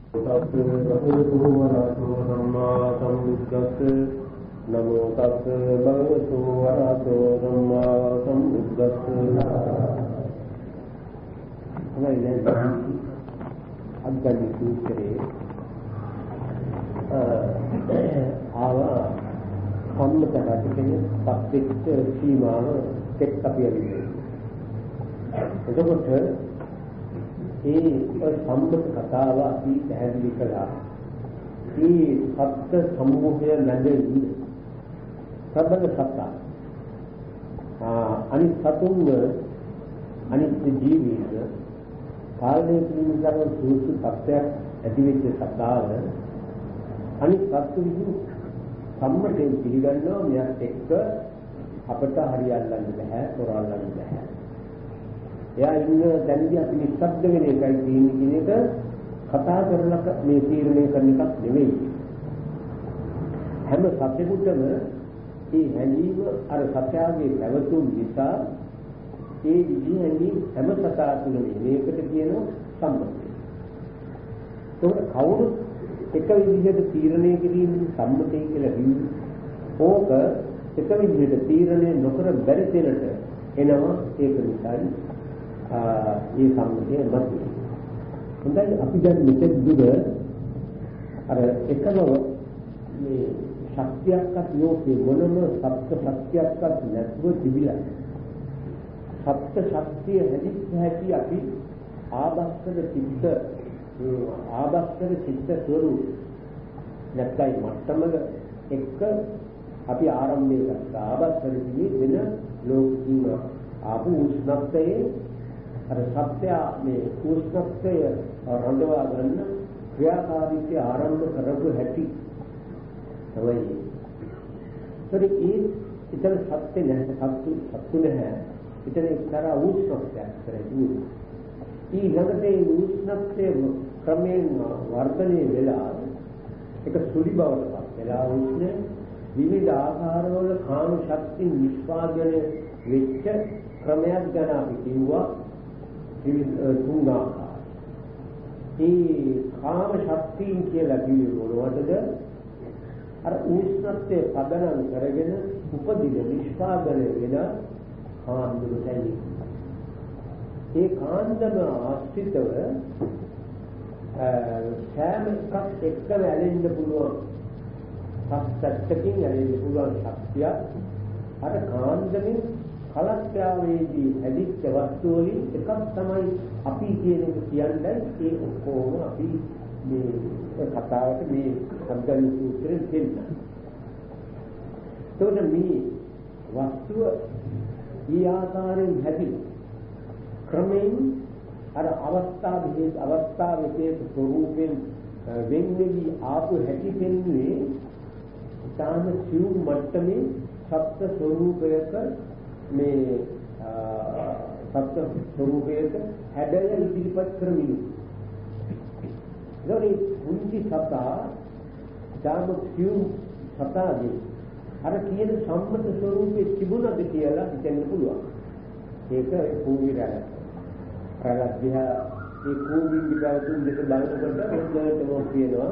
තස්ස භගවතු වරහතෝ සම්මා සම්බුද්දස්ස නමෝ තස්ස භගවතු වරහතෝ සම්මා සම්බුද්දස්ස. අග්ගඤ්ඤ සූත්‍රයේ ආවා සම්මත රටකේ පත්‍රික සීමාව එක් අපි අවිදේ. එතකොට ඒ සම්මත කතාව අපි පැහැදිලි කළා. මේ සත්‍ය සමූහය නැදෙන්නේ සබ්බද සත්‍ය. අනිත් සතුන්ව අනිත් ජීවීන්ව කාලයේ පිළිබඳව සූසු තත්ත්වයක් ඇති වෙච්ච සත්‍යාව අනිත් සත්තු විසින් සම්මතයෙන් පිළිගන්නවා. මෙයත් එක්ක අපට හරියල්ලන්න බෑ, තොරල්ලන්න බෑ. එයා ඉන්න දැනදී අපි නිස්සබ්ද වෙන එකයි තියෙන්නේ කියන එක කතා කරලා මේ තීරණය කරන එකක් නෙවෙයි. හැම සත්‍යකුටම මේ හැඟීම අර සත්‍යයේ පැවතුම් නිසා ඒ විදිහේ හැම සතා තුළම මේකට කියනවා සම්මතය. ඒක කවුරුත් එක විදිහට තීරණය කිරීම සම්මතය කියලා කිව්වේ. ඕක එක විදිහට තීරණය නොකර බැරි තැනට එනවා. ඒක නිසායි මේ සම්මතය නැති. හොඳයි අපි දැන් මෙතෙක් දුර අර එකම මේ ශක්තියක්වත් යෝකේ මොනම සත්‍ය ශක්තියක්වත් නැතුව තිබිලා සත්‍ය ශක්තිය හැදි අපි ආභස්තර චිත්ත ස්වરૂප නැත්නම් මට්ටමක එක්ක අපි ආරම්භය කරා. ආභස්තරදී වෙන ලෝකීය ආපු උෂ්ණත්වයේ අර සත්‍ය මේ උෂ්ණත්වය රඳවා ගන්න ක්‍රියාකාරීත්වය ආරම්භ කරපු හැටි තමයි. ඒ ඉතල සත්‍ය නැහැ, සත්තු නැහැ. ඉතල එක්තරා උෂ්ණත්වයක් කරේ. ඊළඟට උෂ්ණත්වය ක්‍රමයෙන් වර්ධනය වෙලා එක සුළි බවට පත් වෙලා උෂ්ණ විවිධ ආකාරවල කාම ශක්ති නිෂ්පාදනය වෙච්ච ක්‍රමයක් ගැන අපි කිව්වා. තුන් ආකාර. ඒ කාම ශක්තිය කියලා කිව්වේ මොනවටද? අර උෂ්ණත්වයේ පදනම් කරගෙන උපදින නිෂ්පාදනය වෙන කාන්දම තැයි. ඒ කාන්දම ආශ්‍රිතව සෑම එකක් එක්කම ඇලෙන්න පුළුවන්. සත්‍යයෙන් ඇලෙන්න පුළුවන් ශක්තිය අර කාන්දමෙන් කලක්ෂාවේදී හැදිච්ච වස්තු වලින් එකක් තමයි අපි කියන එක කියන්නේ. ඒ ඔක්කොම අපි මේ කතාවට මේ අග්ගඤ්ඤ සූත්‍රයෙන් දෙන්නා. එතකොට මේ වස්තුව ඊ ආකාරයෙන් හැදිලා ක්‍රමයෙන් අර අවස්ථාවේ ස්වરૂපයෙන් වෙන්වෙවි ආපු හැටි දෙන්නේ තාම සිව් මට්ටමේ සත්‍ය ස්වરૂපයක මේ සත්‍ය ස්වરૂපයක හැඩය ඉදිරිපත් කරමිනු. ඒකේ මුංචි සතා තාම සිව් සතාගේ අර කියන සම්මත ස්වરૂපයේ තිබුණද කියලා හිතන්න පුළුවන්. ඒක කෝවිරය. ප්‍රාග්ධ්‍යා ඒ කෝවින් විතරතුන් දෙක බලනකොට හොඳටම කියනවා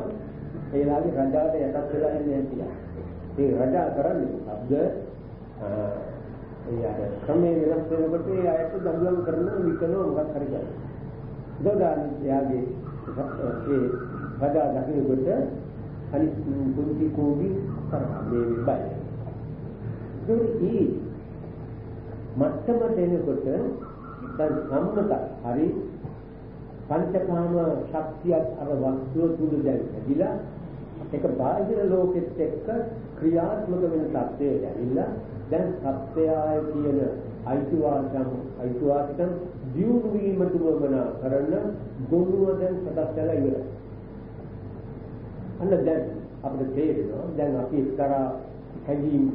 ඒලාගේ රජාට යටත් වෙලා ඉන්නේ කියලා. ඒ රජා කරන්නේ શબ્ද ඒ අර ක්‍රමයේ වෙනස් වෙනකොට ඒ අයට දඬුවම් කරන විකනෝ මොකක් හරි කරනවා. දොඩානි යාගේ ඒ රජා දකිනකොට අනිත් කුංචි කෝවි කරා මේ බයි. ඒ මත්තමට එනකොට දැන් සම්මත හරි පංචකාම ශක්තියක් අර වස්තුව තුල දැන් ඇදිලා ඒක බාහිර ලෝකෙත් එක්ක ක්‍රියාත්මක වෙන තත්ත්වයට ඇවිල්ලා දැන් සත්‍යය කියන අයිතිවාසිකම් දියුණු වීමට උවමනා කරන ගොනුව දැන් සකස් වෙලා ඉවරයි. අන්න දැන් අපිට තේරෙනවා දැන් අපි එක්තරා හැඟීම්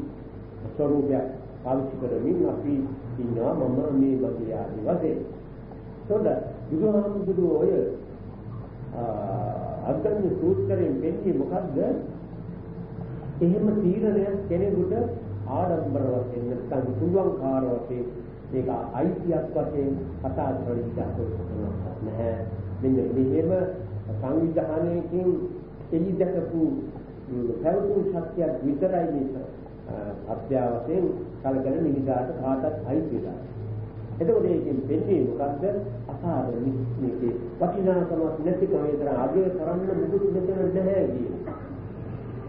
ස්වરૂපයක් පාවිච්චි කරමින් අපි ඉන්නවා මම මේ වගේ ආදි වශයෙන්. ඒතකොට බුදුහාමුදුරුවෝ ඔය අග්ගඤ්ඤ සූත්‍රයෙන් වෙන්නේ මොකද්ද? එහෙම තීරණයක් කෙනෙකුට ආඩම්බර වශයෙන් නැත්නම් පුළුවන්කාර වශයෙන් මේක අයිතියක් වශයෙන් කතා කරලා නැහැ. මෙන්න මෙහෙම සංවිධානයකින් එළිදකපු පැවතුම් ශක්තියක් විතරයි මේ අත්‍යවශ්‍යයෙන් කලකල නිවිදාට කාටත් අයිති වෙලා. එතකොට මේකෙන් වෙන්නේ මොකද්ද? අසාර මේකේ වටිනාකමක් නැතිකම විතර අගය කරන්න මුකුත් මෙතන නැහැ කියන්නේ.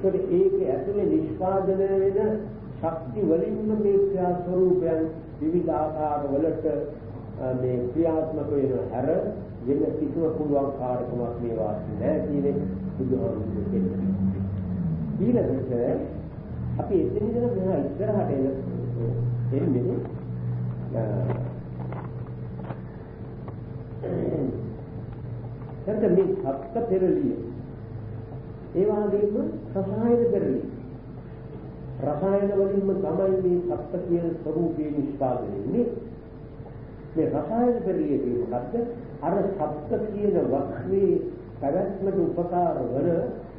ඒකට ඒකේ ඇතුලේ නිෂ්පාදනය වෙන ශක්ති වලින්ම මේ ක්‍රියා ස්වરૂපයන් විවිධ ආකාර වලට මේ ක්‍රියාත්මක වෙන හැර වෙන කිසිම පුළුවන් කාර්යකමක් මේ වාසි නැහැ කියන්නේ බුදුහාමුදුරුවෝ කියන්නේ. ඊළඟට අපි එතන ඉඳලා මෙහා ඉස්සරහට එන්නේ එතන මේ සත්‍ය පෙරළිය ඒ වගේම රසායන පෙරළිය රසායන වලින්ම තමයි මේ සත්‍ය කියන ස්වરૂපේ නිෂ්පාදනය වෙන්නේ. මේ රසායන පෙරළිය කියන්නේ මොකද්ද? අර සත්‍ය කියන වස්තුවේ පැවැත්මට උපකාර වන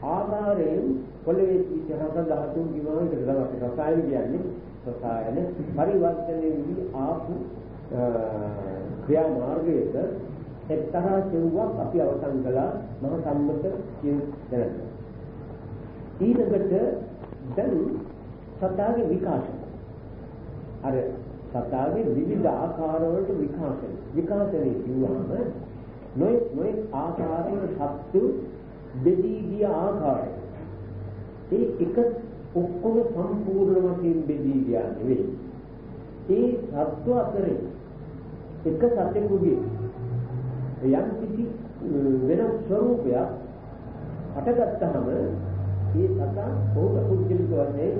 ආකාරයෙන් පොළවේ ඉතිහාස ධාතුන් කිව්වම ඒක තමයි රසායන කියන්නේ. රසායන පරිවර්තනයේදී ආපු ක්‍රියා මාර්ගයක එක්තරා සෙව්වක් අපි අවසන් කළා මහ සම්මත කියන දැනට. ඊළඟට දැන් සතාගේ විකාශය. අර සතාගේ විවිධ ආකාරවලට විකාශනය කිව්වම නොයෙක් ආකාරවල සත්තු බෙදී ගිය ආකාරය. ඒ එක ඔක්කොම සම්පූර්ණ වශයෙන් බෙදී ගියා නෙවෙයි. ඒ සත්ව අතරේ එක සතෙකුගේ යම් කිසි වෙනස් ස්වરૂපයක් හටගත්තාම ඒ සතා පෞද්ගලික වශයෙන්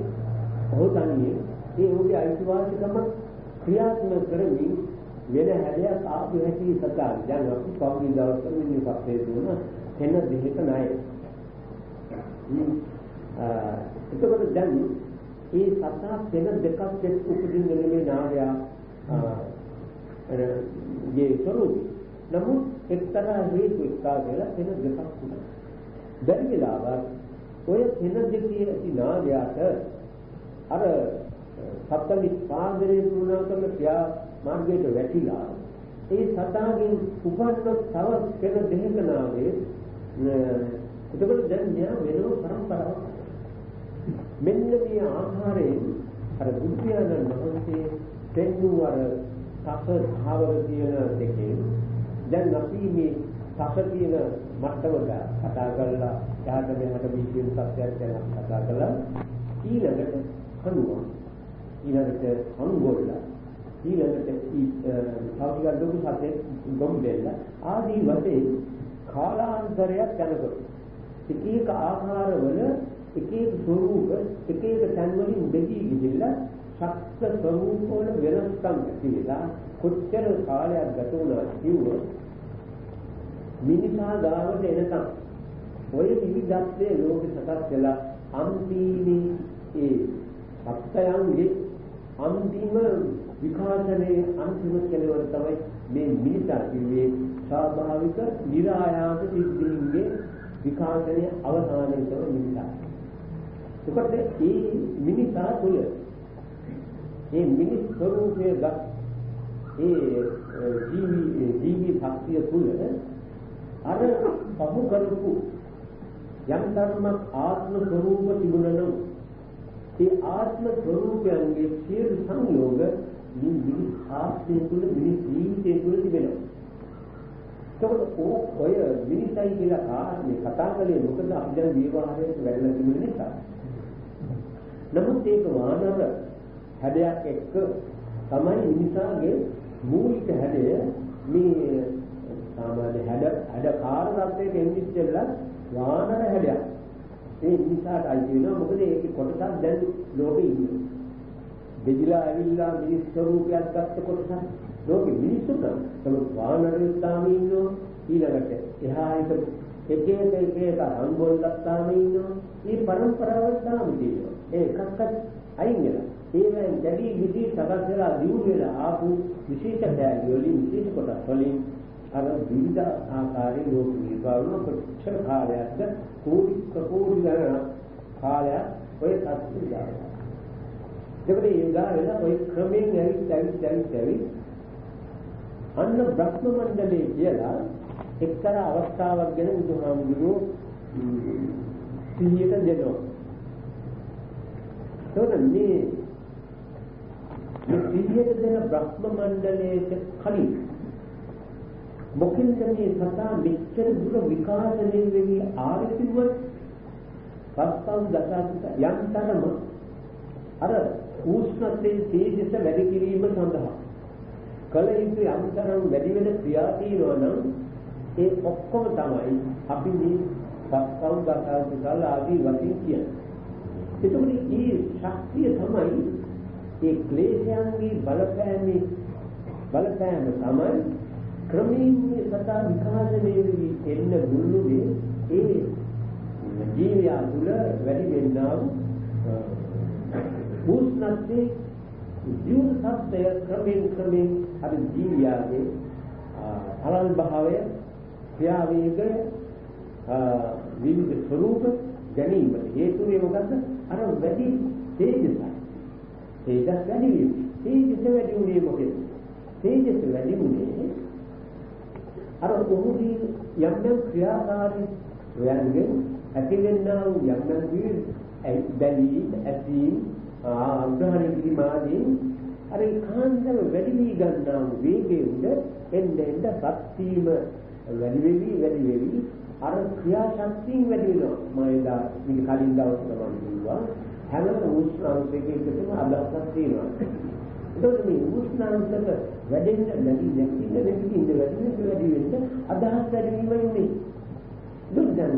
හොතන්නේ ඒ ඔහුගේ අයිතිවාසිකම ක්‍රියාත්මක කරමින් වෙන හැඩයක් ආපු හැටි සතා දැන් අපි කවුරුන් දවසක මිනිස්සුප්පේ දුන එන දෙහික නැහැ. එතකොට දැන් ඒ සතා වෙන දෙකක් එක්ක උපදින්න නෙමෙයි නාගයා ගේ ස්වરૂපය. නමුත් එක්තරා හේතු එක්කා කියලා වෙන දෙකක් උනා. බැරි වෙලාවක් ඔය වෙන දෙකේ ඇති නාගයාට අර සත්ත්ව ස්පාන්දරේ තුනන කරන ක්‍රියා මාර්ගයට වැටිලා ඒ සතාගෙන් උපන්න තව වෙන දෙකක නාගේ එතකොට දැන් න්යා වෙනම පරම්පරාවක්. මෙන්න මේ ආකාරයෙන් අර බුද්ධයාණන් වහන්සේ පෙන්වූ අර සස භාවව කියන දෙකෙන් දැන් අපි මේ සස කියන මට්ටමක කතා කරලා යාට මෙහාට විශ්ින් සත්‍යයක් ගැන කතා කළා. ඊළඟට කනුවා ඊළඟට අංගොල්ල ඊළඟට සාවිගල් දුක සතේ ගොම්බෙල්ල ආදී වශයෙන් කාලාන්තරයක් යනකොට එක එක ආකාරවල එක එක ස්වરૂප එක එක තැන්වලින් බෙදී ගිහිල්ලා ශක්ත ස්වરૂපවල වෙනස්කම් ඇතිවෙලා කොච්චර කාලයක් ගත වුණා කිව්වොත් මිනිසා ගාවට එනකම් ඔය විවිධත්වයේ ලෝකෙ සකස් වෙලා අන්තිමේ ඒ සත්‍යයන්ගේ අන්තිම විකාශනයේ අන්තිම කෙලවර තමයි මේ මිනිසා කිව්වේ ස්වාභාවික නිරායාස සිද්ධීන්ගේ විකාශනයේ අවසානයේ තමයි මිනිසා. ඒකට මේ මිනිසා තුළ මේ මිනිස් ස්වરૂපයේ ජීවි ශක්තිය තුළ අර පහු කරපු යම් ධර්මයක් ආත්ම ස්වરૂප තිබුණනම් ඒ ආත්ම ස්වરૂපයන්ගේ සියලු සංයෝග මිනිස් ආත්මය තුළ මිනිස් ජීවිතය තුළ තිබෙනවා. ඒකට ඔය මිනිසයි කියලා කාරණේ කතා කළේ මොකද අපි දැන් විවහාරයට වැළලා තිබෙන නිසා. නමුත් ඒක වානර හැඩයක් එක්ක තමයි මිනිසාගේ මූලික හැඩය මේ සාමාන්‍ය හැඩ කාරණාත්මක එන්නිස්සෙල්ලා වානර හැඩයක්. ඒ මිනිසාට අයිති වෙනවා මොකද ඒකේ කොටසක් දැන් ලෝකෙ ඉන්නේ. බෙදිලා ඇවිල්ලා මිනිස් ස්වරූපයක් ගත්ත කොටසක් ලෝකෙ මිනිස්සුන්ට තමයි වානරයෝ තාම ඉන්නවා. ඊළඟට එහා එක අංගොල්ලක් තාම ඉන්නවා. මේ පරම්පරාව තාම තියෙනවා. ඒකක්වත් අයින් වෙලා ඒවෙන් දැඩි විදි සකස් වෙලා දියුණු වෙලා ආපු විශේෂ දැඩි වලින් විශේෂ කොටස් වලින් අර විවිධ ආකාරයේ ලෝක නිර්වාණ කොච්චර කාලයක්ද කෝටි ගණන කාලයක් ඔය සත්‍ය දානවා. දෙවනේ යෝගා වෙන ඔය ක්‍රමයෙන් ඇවිත් අන්න බ්‍රහ්ම මණ්ඩලයේ කියලා එක්තරා අවස්ථාවක් ගැන බුදුහාමුදුරුවෝ සිහියට දෙනවා. ඒතකොට මේ සිහියට දෙන බ්‍රහ්ම මණ්ඩලයේ කලින් මොකෙන්ද මේ සතා මෙච්චර දුර විකාශනය වෙවි ආරතිව පස්පව් දසාසිත යන්තරම අර උෂ්ණතේ තේජස වැඩි කිරීම සඳහා කල යුතු යන්තරම් වැඩි වෙන ක්‍රියා තියෙනවා නම් ඒ ඔක්කොම තමයි අපි මේ පස්පව් දසාසිත ආදී වශයෙන් කියන්නේ. එතකොට මේ ශක්තිය තමයි ඒ ක්ලේශයන්ගේ බලපෑම තමයි ක්‍රමයෙන් මේ සතා විකාශනය වෙවි එන්න බුල්ලුවේ ඒ ජීවය තුළ වැඩි වෙන්නා වූ උෂ්ණත්වයේ ජීව සත්‍ය ක්‍රමයෙන් අර ජීවියාගේ අලල් භාවය ක්‍රියාවේග විවිධ ස්වરૂප ගැනීමට හේතු වේ මොකද්ද? අර වැඩි තේජස වැඩි වීම. තේජස වැඩි වුණේ මොකද? තේජස වැඩි වුණේ අර ඔහුගේ යම් ක්‍රියාකාරී වයන්ගෙන් ඇතිවෙනා වූ යම් බැලීම් ඇසීම් අග්‍රහණය කිරීම ආදී අර කාන්දම වැඩි වී ගන්නා වූ වේගයේ උඩ එන්න සත්‍යීම වැඩි වෙවි අර ක්‍රියාශක්තිය වැඩි වෙනවා. මම එදා මේ කලින් දවසේ තමයි කිව්වා හැම උෂ්ණාංශයකටම අදහසක් තියෙනවා. ඒකත් මේ උෂ්ණාංශක වැඩෙන්න වැඩි වෙන්න අදහස් වැඩි වීමයි දුක්දන්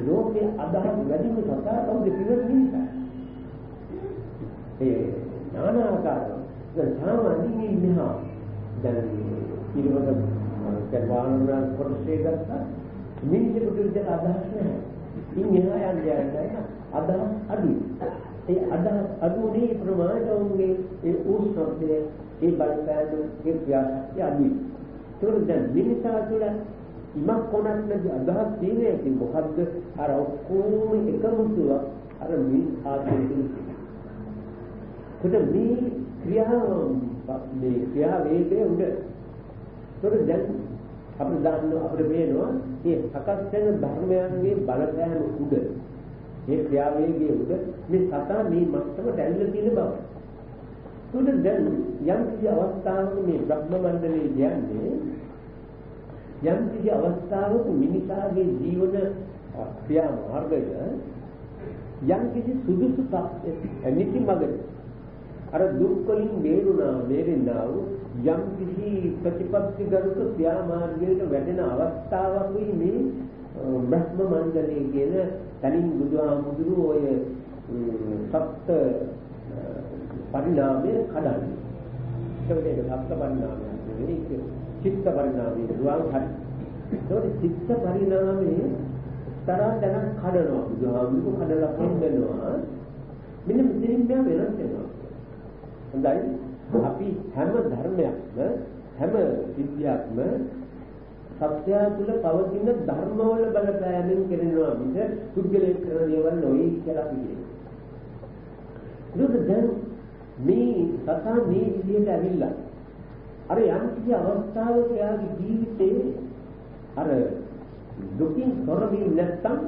ලෝකයේ අදහස් වැඩි වෙන සතා කවුද කියලා නිසා ඒ නානාකාර සාමාන්‍යයෙන් ඉන්නවා. දැන් ඊළඟ කරවාන කොටසේ ගත්තා මිනිස්සුන්ට විතර අදහස් නැහැ. ඉන්නේ යන්නේ අදහස් අඩුයි. ඒ අදහස් අඩුනේ ප්‍රමාණවගේ ඒ උෂ්ණත්වයේ ඒ බලපෑම ඒ ක්‍රියාශක්තිය අඩුයි. ඒකෙන් දැන් මිනිසා තුළ ඉමක් කොනක් නැති අදහස් තියෙන්නේ ඒක මොකද්ද? අර ඔක්කොම එකමුතුව අර මේ ආත්මයෙන් මේ ක්‍රියා වේගයේ උඩ ඒකෙන් දැන් අපිට අපිට පේනවා මේ සකස් වෙන ධර්මයන්ගේ බලපෑම උඩ මේ ක්‍රියාවේගයේ උඩ මේ සතා මේ මට්ටමට ඇවිල්ලා තියෙන බව. ඒකෙන් දැන් යම් කිසි අවස්ථාවක මේ බ්‍රහ්ම මණ්ඩලයේ කියන්නේ යම් කිසි අවස්ථාවක මිනිසාගේ ජීවන ක්‍රියා මාර්ගය යම් කිසි සුදුසු නිති මඟ අර දුක් වලින් බේරෙන්නා වූ යම් කිසි ප්‍රතිපත්තිගරුක ක්‍රියා මාර්ගයකට වැඩෙන අවස්ථාවකුයි මේ බ්‍රහ්ම මණ්ඩලයේ කියන තනින් බුදුහාමුදුරුවෝ ඔය සප්ත පරිණාමයේ කඩන්නේ. ඒක සප්ත පරිණාමය නෙවෙයි චිත්ත පරිණාමය දුවන් හරි. ඒකේ චිත්ත පරිණාමයේ තරම් දැනක් කඩනවා බුදුහාමුදුරුවෝ කඩලා පෙන්නනවා. මෙන්න මෙතනින් මෙයා වෙනස් වෙනවා. හොඳයි අපි හැම ධර්මයක්ම හැම විද්‍යාත්ම සත්‍ය තුළ පවතින ධර්මවල බලපෑමෙන් කරනවා මිස පුද්ගලයේ කරන දේවල් නොවේ කියලා අපි කියනවා. දැන් මේ සතා මේ විදිහට ඇවිල්ලා අර යම් කිසි අවස්ථාවක යාගේ ජීවිතේ අර දුකින් තොර වී නැත්තම්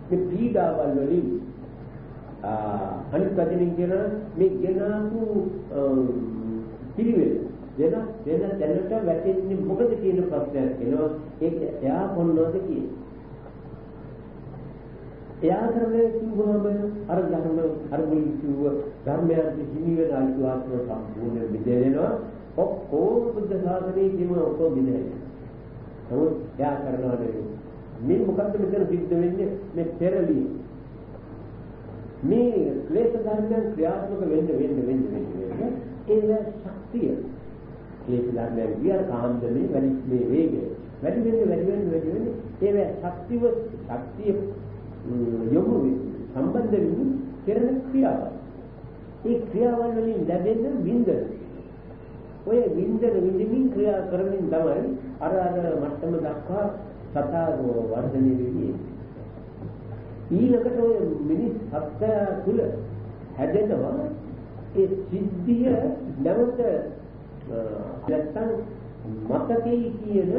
මේ පීඩාවල් වලින් අනිත් පැත්තෙන් කියන මේ ගෙනාපු පිළිවෙල වෙන දැනට වැටෙන්නේ මොකද කියන ප්‍රශ්නයක් එනවා. ඒක එයා කොන්නවද කියන්නේ. එයා කරන්නේ කිව්වම අර කිව්ව ධර්මයන් හිමි වෙන අයිතිවාසිකම සම්පූර්ණ බෙදෙනවා. ඔක්කොම බුද්ධ ශාසනයේ කියම ඔක්කොම බෙදෙනවා. නමුත් එයා කරනවා නෙවෙයි. මේ මොකක්ද මෙතන සිද්ධ වෙන්නේ? මේ පෙරලි මේ ක්ලේශ ධර්මයන් ක්‍රියාත්මක වෙන්න ඒ ශක්තිය ක්ලේශ ධර්මයන් වියර කාන්දමේ වැඩි මේ වේගය වැඩි වෙන්නේ ඒ ශක්තිය යොමු සම්බන්ධ වෙමින් කරන ක්‍රියාව. ඒ ක්‍රියාවල් වලින් ලැබෙන වින්දන ඔය වින්දමින් ක්‍රියා කරමින් තමයි අර මට්ටම දක්වා සතා වර්ධනය වෙන්නේ. ඊළඟට ඔය මිනිස් සත්‍ය තුල හැදෙනවා ඒ සිද්ධිය නැවත නැත්තම් මතකයේ කියන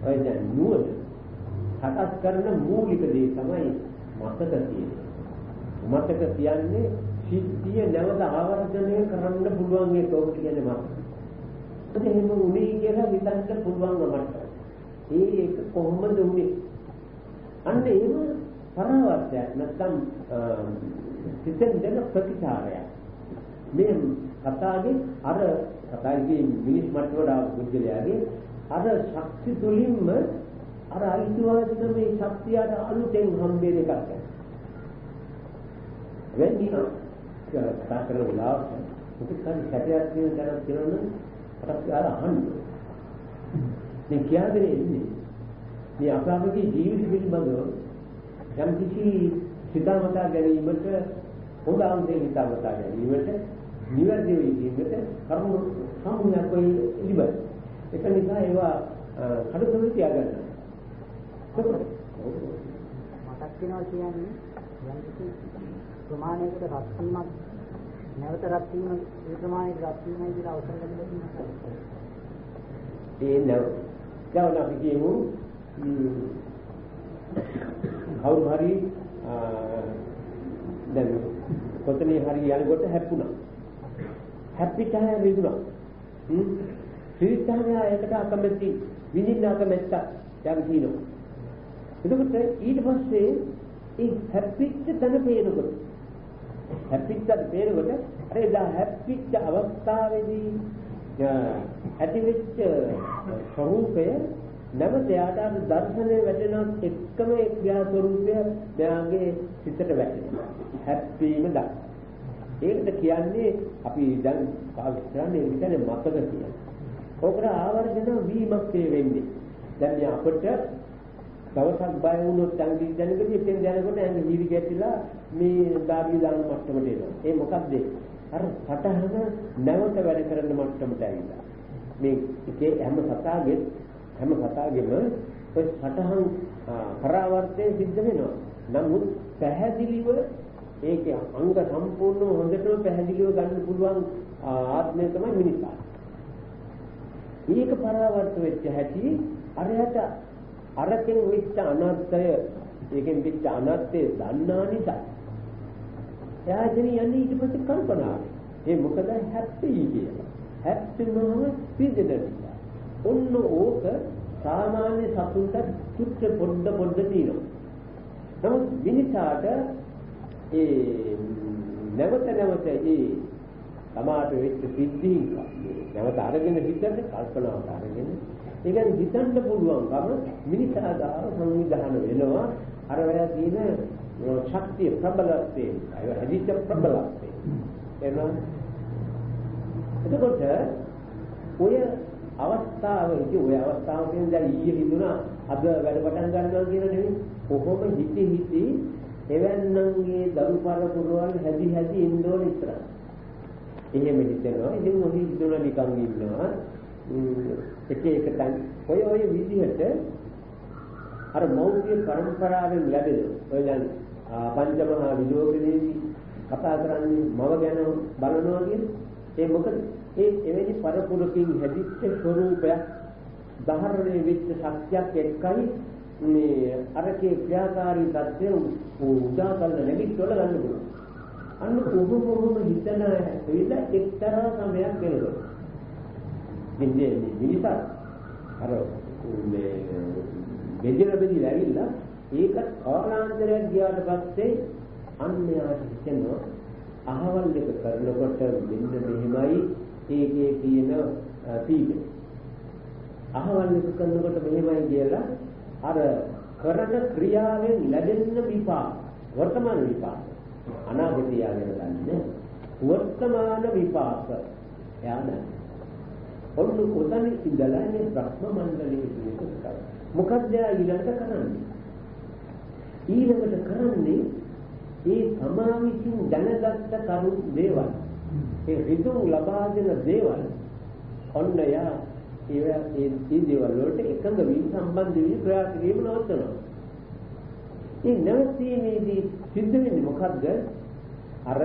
ඔය දැන් නුවණ හටස් කරන මූලික දේ තමයි මතක තියෙන්නේ. මතක කියන්නේ සිද්ධිය නැවත ආවර්ජනය කරන්න පුළුවන් එක ඔබ කියන්නේ මතක. එහෙම උනේ කියලා හිතන්න පුළුවන් මට. ඒක කොහොමද උනේ? අන්න එහෙම පරාවර්තයක් නැත්නම් සිතෙන් දෙන ප්‍රතිචාරයක්. මේ කතාවේ අර කතාවේ මිනිස් මට්ටමට බුද්ධලයාගේ අර ශක්ති තුලින්ම අර අයිතිවාසිකම මේ ශක්තියට අලුතෙන් හම්බෙන එකක්. වෙන්නේ කතා කරන වෙලාවට මොකද කියන්නේ සැපයක් කියන දැනක් කියනවනම් අපට අර අහන්න. මේ කියන්නේ ඉන්නේ මේ අපේ ජීවිත පිළිබඳව යම් කිසි සිතාමතා ගැනීමට හොඳ අන්දේ හිතාමතා ගැනීමට නිවැරදි වීමට කරුණු සම්මුතියක් වෙයි ඉලිබයි. ඒක නිසා ඒවා කඩතුළු තියාගන්න. මතක් වෙනවා කියන්නේ යම් කිසි ප්‍රමාණයකට රත් වීමක් නැවත රත් වීම ඒ ප්‍රමාණයට රත් වීමයි කියලා අවසන් කරලා තියෙනවා. ඒ දැන් අපි කියමු කවුරු හරි දැන් කොතනේ හරි යනකොට හැප්පුණා. හැප්පිට රිදුණා. ශ්‍රීස්ථානය ඒකට අකමැති විඳින්න අකමැත්ත යම් කියනවා. එතකොට ඊට පස්සේ ඒ හැප්පිච්ච තැන පේනකොට අර එදා හැප්පිච්ච අවස්ථාවේදී ඇතිවෙච්ච ස්වરૂපය නැවත යාට දර්ශනය වැටෙනත් එක්කම ඒ ක්‍රියා ස්වરૂපය මෙයාගේ සිතට වැටෙනවා. හැප්පීම දා. ඒකට කියන්නේ අපි දැන් පාවිච්චි කරන්නේ විතරේ මතක කියලා. ඔකට ආවර්ජන වීමක් වෙන්නේ. දැන් අපිට දවසක් බය වුණොත් ඇඟිලි දැනගදී එතෙන් දැනකොට ඇඟිලි හිරි ගැටිලා මේ දාබි දාන මට්ටමට එනවා. ඒ මොකක්ද? අර සටහන නැවත වැඩ කරන මට්ටමට ඇවිල්ලා. මේ ඒකේ හැම සතාගෙම ඔය සටහන් පරාවර්තයෙන් සිද්ධ වෙනවා. නමුත් පැහැදිලිව ඒකේ අංග සම්පූර්ණව හොඳටම පැහැදිලිව ගන්න පුළුවන් ආත්මය තමයි මිනිසා. ඒක පරාවර්ත වෙච්ච හැටි අරයට අරකින් වෙච්ච අනර්ථය ඒකෙන් වෙච්ච අනර්ථය දන්නා නිසා එයා යන්නේ ඊට පස්සේ කල්පනා. ඒ මොකද හැප්පී කියලා. හැප්පෙනවම පිළිදෙන නිසා. ඔන්න ඕක සාමාන්‍ය සතුන්ට තුච්ච පොඩ්ඩ තියෙනවා. නමුත් මිනිසාට ඒ නැවත ඒ සමාත වෙච්ච සිද්ධි නැවත අරගෙන හිතන්න කල්පනාවට අරගෙන ඒකෙන් හිතන්න පුළුවන්කම මිනිසා ගාව සංවිධාන වෙනවා. අර වෙලා තියෙන ශක්තිය ප්‍රබලත්වය අය හැදිච්ච ප්‍රබලත්වය එනවා. එතකොට ඔය අවස්ථාව කියන්නේ ඊයේ හිතුණා අද වැඩ පටන් ගන්නවා කියලා නෙවෙයි. කොහොම හිති එවන්නන්ගේ දරු පරපුරවල් හැදි ඉන්න ඕන ඉතර. එහෙම හිතනවා. ඉතින් මොහි හිතුණා නිකන් ඉන්නවා. එක තැන් ඔය විදිහට අර මෞර්ය පරම්පරාවෙන් ලැබෙන ඔය දැන් පංචමහා විලෝකයේදී කතා කරන්නේ මව ගැන බලනවා කියන්නේ ඒ මොකද ඒ එවැනි පරපුරකින් හැදිච්ච ස්වરૂපයක් ධාරණය වෙච්ච සත්‍යයක් එක්කයි මේ අරකේ ක්‍රියාකාරී தත්ත්වය උදා කරන නැගිටවල ගන්න පුළුවන්. අන්න කොහොම හිතන විදිහ එක්තරා සමයක් වෙනකොට ඉන්නේ මිනිසා අර මේ බෙදිලා ඇවිල්ලා ඒක කාලාන්තරයක් ගියාට පස්සේ අන්‍යයට හිතෙනවා අහවල් එක කරනකොට මෙන්න මෙහෙමයි ඒකේ තියෙන තීව්‍රය. අහවල් එක කරනකොට මෙහෙමයි කියලා අර කරන ක්‍රියාවෙන් ලැබෙන විපාක වර්තමාන විපාක අනාගතය ගැන දන්නේ වර්තමාන විපාක යාන ඔන්න උතන ඉඳලා මේ බ්‍රහ්ම මණ්ඩලයේ ඉන්නකොට මොකක්ද ඊළඟට කරන්නේ ඒ සමාවිසින් දැනගත්ත කරුණු දේවල් ඒ ඍතුන් ලබා දෙන දේවල් ඔන්න යා ඒ දේවල් වලට එකඟ වී සම්බන්ධ වී ප්‍රයාස කිරීම නවත්වනවා. ඒ නැවතීමේදී සිද්ධ වෙන්නේ මොකද්ද? අර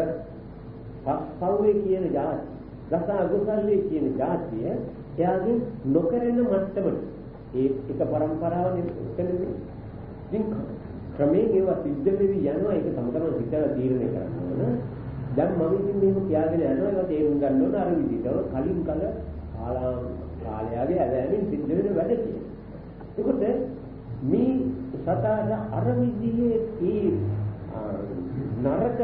පස්පව්වේ කියන જાති දස අකුසල්ලේ කියන જાතිය එයාගේ නොකරන මට්ටමට ඒක පරම්පරාව නෙමෙයි. ඉතින් ක්‍රමයෙන් ඒවා සිද්ධ වෙවි යනවා. ඒක සමගම හිතලා තීරණය කරන්න ඕන. දැන් මම ඉතින් මේක කියාගෙන යනවා. ඒක තේරුම් ගන්න ඕන අර විදිහට. කලින් කල කාලයාගේ ඇදෑමෙන් සිද්ධ වෙන වැඩ කියලා. ඒකට මේ සතාට අර විදිහේ නරක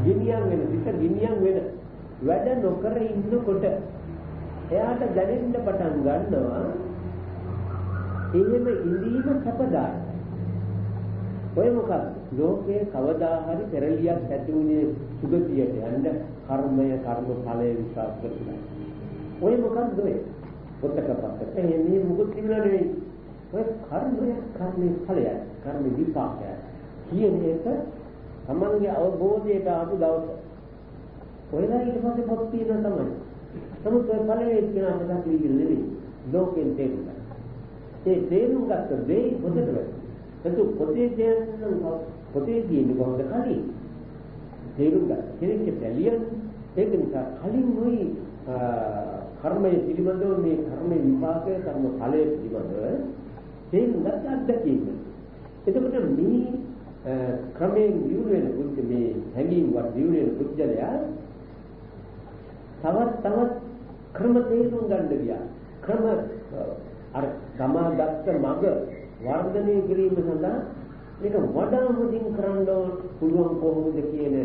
ගිනියම් වෙන වැඩ නොකර ඉන්නකොට එයාට දැනෙන්න පටන් ගන්නවා එහෙම ඉඳීම සපදායි. ඔය මොකක්ද? ලෝකේ කවදා හරි පෙරලියක් ඇති වුණේ සුගතියට යන්න කර්මය කර්ම ඵලය විශ්වාස කරලා. ඔය මොකක්ද ඔය? පොතක පතක එන්නේ මොකද කියලා නෙවෙයි. ඔය කර්මය කර්මේ ඵලය කර්ම විපාකය කියන එක තමන්ගේ අවබෝධයට ආපු දවස. ඔයලා ඊට පස්සේ පොත් තියෙන තමයි. නමුත් ඔය ඵලයේ කියන අපට පිළිගන්නේ නෙවෙයි. ලෝකෙන් තේරුම් ගන්න. ඒ තේරුම් ගත්ත දේ පොතට වැටෙනවා. ඒක පොතේ තියෙන කොහොමද කලින් තේරුම් ගන්න. කෙනෙක්ගේ බැලියන් ඒක නිසා කලින් මොයි කර්මයේ පිළිබඳව මේ කර්මයේ විපාකය කර්ම ඵලයේ පිළිබඳව තේරුම් ගන්න අත්දැකීම. එතකොට මේ ක්‍රමයෙන් දියුණු වෙන පුද්ගල මේ හැඟීම්වත් දියුණු වෙන පුද්ගලයා තවත් ක්‍රම තේරුම් ගන්න ගියා. ක්‍රම අර සමාදත්ත මඟ වර්ධනය කිරීම සඳහා මේක වඩා හොඳින් කරන්න පුළුවන් කොහොමද කියන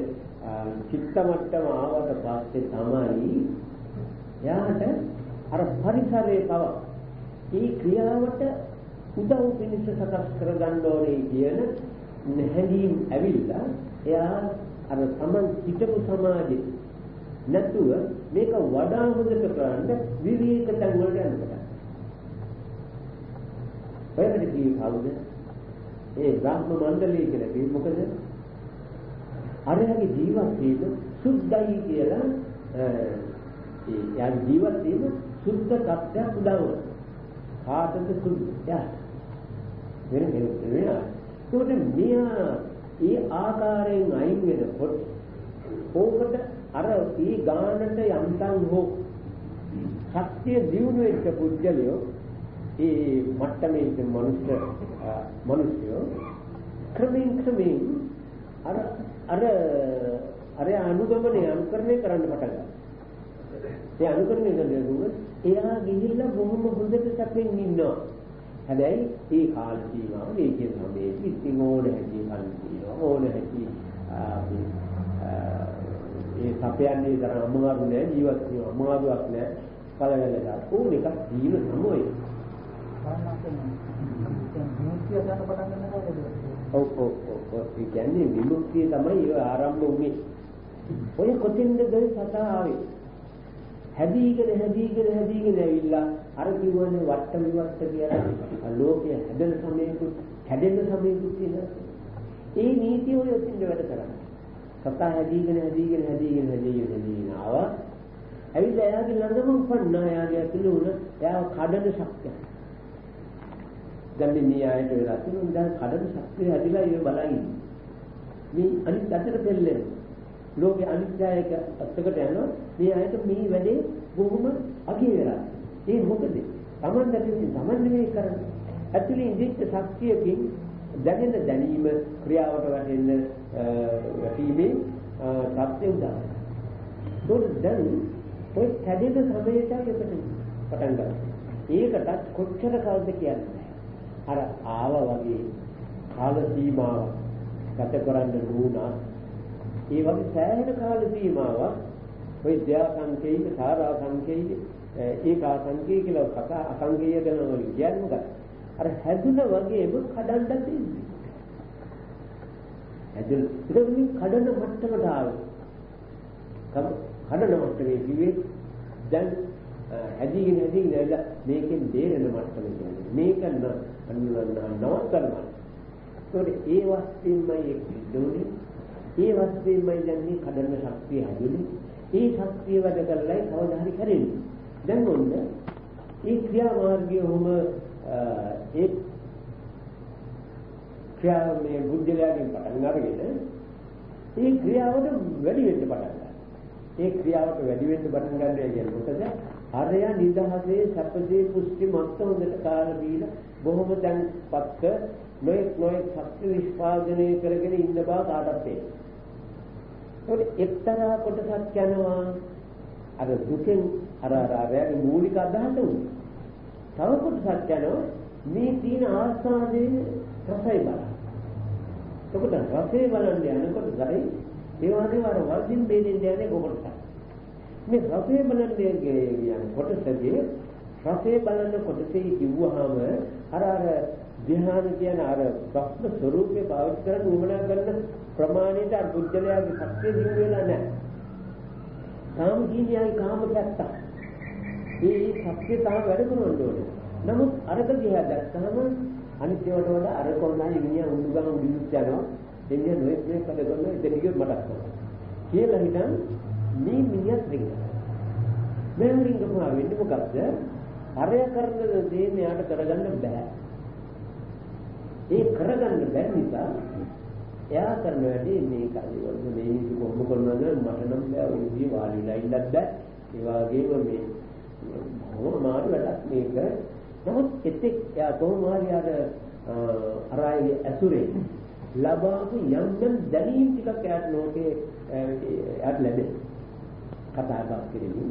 චිත්ත මට්ටම ආවට පස්සේ තමයි යාට අර පරිසරයේ තව මේ ක්‍රියාවට උදව් පිණිස සකස් කරගන්න ඕනේ කියන හැඟීම් ඇවිල්ලා එයා අර තමන් හිටපු සමාජෙ නැතුව මේක වඩා හොඳට කරන්න විවේක තැන් වලට යනවා. ඔයකට කී කවුද? ඒ බ්‍රහ්ම මණ්ඩලය කියලා කිව්ව මොකද? අරයාගේ ජීවත් වීම සුද්ධයි කියලා යා ජීවත් වීම සුද්ධ තත්ත්වයක් උදව් කරනවා. කාටද සුද්ධ? යා. වෙන මෙයා ඒ ආකාරයෙන් අයින් වෙනකොට ඕකට අර ඒ ගානට යන්තම් හෝ ශක්තිය දියුණු වෙච්ච පුද්ගලයෝ ඒ මට්ටමේ ඉන්න මිනිස්සුયો ක්‍රමයෙන් අර අනුගමනය අනුකරණය කරන්න පටන් ගන්නවා. ඒ අනුකරණය කරනකොට එයා ගිහිල්ලා බොහොම හොඳට සැපෙන් ඉන්නවා. හැබැයි ඒ කාල සීමාව මේකේ සමයේ ඉතින් ඕන හැටි කන්තිනවා ඕන හැටි ඒ සපයන්නේ දර අමාරු නෑ ජීවත් වෙන අමාරුවක් නෑ කලවැලලා ඕන එකක් ජීව සමෝයි. ඔව් ඒ කියන්නේ විමුක්තිය තමයි ආරම්භ වුනේ. ඔය කොටින්ද ගල් සතා ආවේ. හැදීගෙන ඇවිල්ලා අර කිව්වනේ වට විවස්ත කියලා ලෝකයේ හැදෙන සමයකුත් කැඩෙන සමයකුත් තියෙනවා. ඒ නීතිය ඔය ඔතින්ද වැඩ කරන්නේ. සතා හැදීගෙන ආවා. ඇවිල්ලා එයාගේ ළඟම උපන්නා එයාගේ ඇතුළේ උන එයාව කඩන ශක්තිය. දැන් මේ ආයත වෙලා තියෙනවා දැන් කඩන ශක්තිය ඇදිලා ඉව බලයි. මේ අනිත් අතට දෙල්ලේ. ලෝකේ අනිත්‍යයක අත්තකට යනවා මේ ආයත මේ වැඩේ බොහොම අගේ වෙලා. ඒ මොකද? Taman නෙමෙයි කරන්නේ. ඇතුළේ ඉඳිච්ච ශක්තියකින් දැනීම ක්‍රියාවට වැටෙන්න වැටීමේ සත්‍ය උදාහරණ. දැන් ඔය කැඩෙන සමයට පටන් ගන්නවා. ඒකටත් කොච්චර කාලද කියන්නේ. අර ආව වගේ කාල සීමාවක් ගත කරන්න දුනා. ඒ වගේ සෑහෙන කාල සීමාවක් ඔය ධ්‍යා සංකේයික සාරා සංකේයික ඒකා සංකේය කියලා කතා අසංකේය කරන වගේ කියන්නේ මොකක්ද? අර හැදුන වගේම කඩන්න තියෙන්නේ. හැදුන ඉතින් කඩන මට්ටමට ආවේ. කඩන මට්ටමේ කිව්වේ දැන් හැදීගෙන මේකෙන් බේරෙන මට්ටම කියන්නේ. මේක නවත්තනවා. ඒකට ඒ වස්තුවමයි එක්කෝනේ. ඒ වස්තුවමයි දැන් මේ කඩන ශක්තිය හැදුනේ. ඒ ශක්තිය වැඩ කරලා කවදා හරි කරෙන්නේ. දැන් ඔන්න ඒ ක්‍රියා මාර්ගය වුම ඒ ක්‍රියාවේ බුද්ධිලයෙන් පටන් අරගෙන ඒ ක්‍රියාවට වැඩි වෙන්න පටන් ගන්නවා. ඒ ක්‍රියාවට වැඩි වෙන්න පටන් ගන්නවා කියන්නේ මොකද? අරය නිදහසේ සැපසේ පුෂ්ටි මත්ත හොඳට කාලා බීලා බොහොම දැන් පත්ක නොයෙක් ශක්ති නිෂ්පාදනය කරගෙන ඉන්න බව කාටත් තේරෙනවා. ඒත් එක්තරා කොටසක් යනවා අර දුකෙන් අරයාගේ මූලික අදහස උනේ. තව කොටසක් යනවා මේ තීන ආස්වාදයේ රසය බලන්න. එතකොට රසය බලන්න යනකොට ගයි ඒ වගේම අර වර්ධින් බේදෙන් යන්නේ කොහොමද? මේ රසය බලන්න කියන්නේ කොටසදී රසය බලන්න කොටසේ කිව්වහම අර ධ්‍යාන කියන අර භක්ම ස්වરૂපේ පාවිච්චි කරන උමනා කරන ප්‍රමාණයට අර බුද්ධලයාගේ ශක්තිය දිනු වෙලා නැහැ. කාම කියන්නේ කාම පැත්ත. ඒ ශක්තිය තාම වැඩ කරවන්න ඕනේ. නමුත් අරක දිහා දැක්කම අනිත් ඒවාට වඩා අර කොල්නායි මිනිහා උඩුගම උඩිනුත් යනවා. දෙන්නේ නොයෙක් මේ කඩ කරන ඉතින් ගියොත් මතක් කරනවා. කියලා හිතන් මේ මිනිහත් රිංග. මේ රිංගම වෙන්නේ මොකක්ද? අරය කරන දේ මෙයාට කරගන්න බෑ. ඒ කරගන්න බැරි නිසා එයා කරන වැඩේ මේ කල්ලිවල මේ ඉති කොහොම කරනවද මට නම් බෑ ඔය විදිහ වාලිලා ඉන්නත් බෑ. ඒ වගේම මේ බොහොම මාරු වැඩක් මේක. නමුත් එතෙක් එයා කොහොම හරි අර අරායේ ඇසුරේ ලබාපු යම් දැනීම් ටිකක් එයාට ලෝකේ එයාට ලැබෙන. කතා බස් කිරීම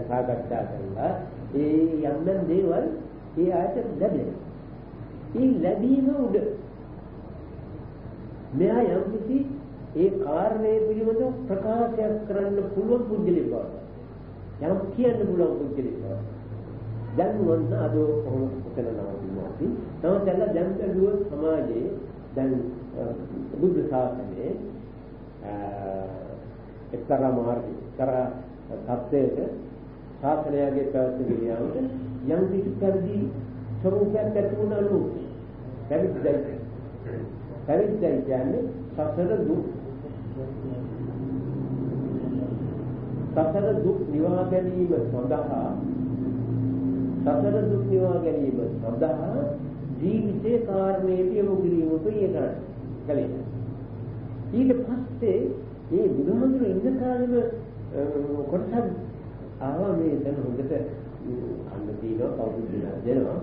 සාකච්ඡා කරලා ඒ යම් දේවල් ඒ ආයත ලැබෙන. ඒ ලැබීම උඩ මෙයා යම් කිසි ඒ කාරණේ පිළිබඳව ප්‍රකාශයක් කරන්න පුළුවන් පුද්ගලෙක් බව. යම් කියන්න පුළුවන් පුද්ගලෙක් බව. දැන් වන්න අද කොහොමද කොතන නවතිනවා අපි. තවදැල්ලා දැන් බැලුවොත් සමාජයේ දැන් බුද්ධ ශාසනයේ එක්තරා මාර්ගය කරා සත්‍යයට ශාසනයගේ පැවැත්ම ගෙනියනකොට යම් කිසි පරිදි ස්වરૂපයක් ඇති වුණලු. පැවිද්දයි කියන්නේ සසර දුක් නිවා ගැනීම සඳහා ජීවිතේ කාර්යයේ යොමු කිරීම උපරිය කරන්නේ. ඊට පස්සේ මේ බුදුහාමුදුරුවෝ ඉන්න කාලෙම කොටසක් ආවා මේ දැන් හොඳට අන්න තියෙනවා කවුරුද දෙනවා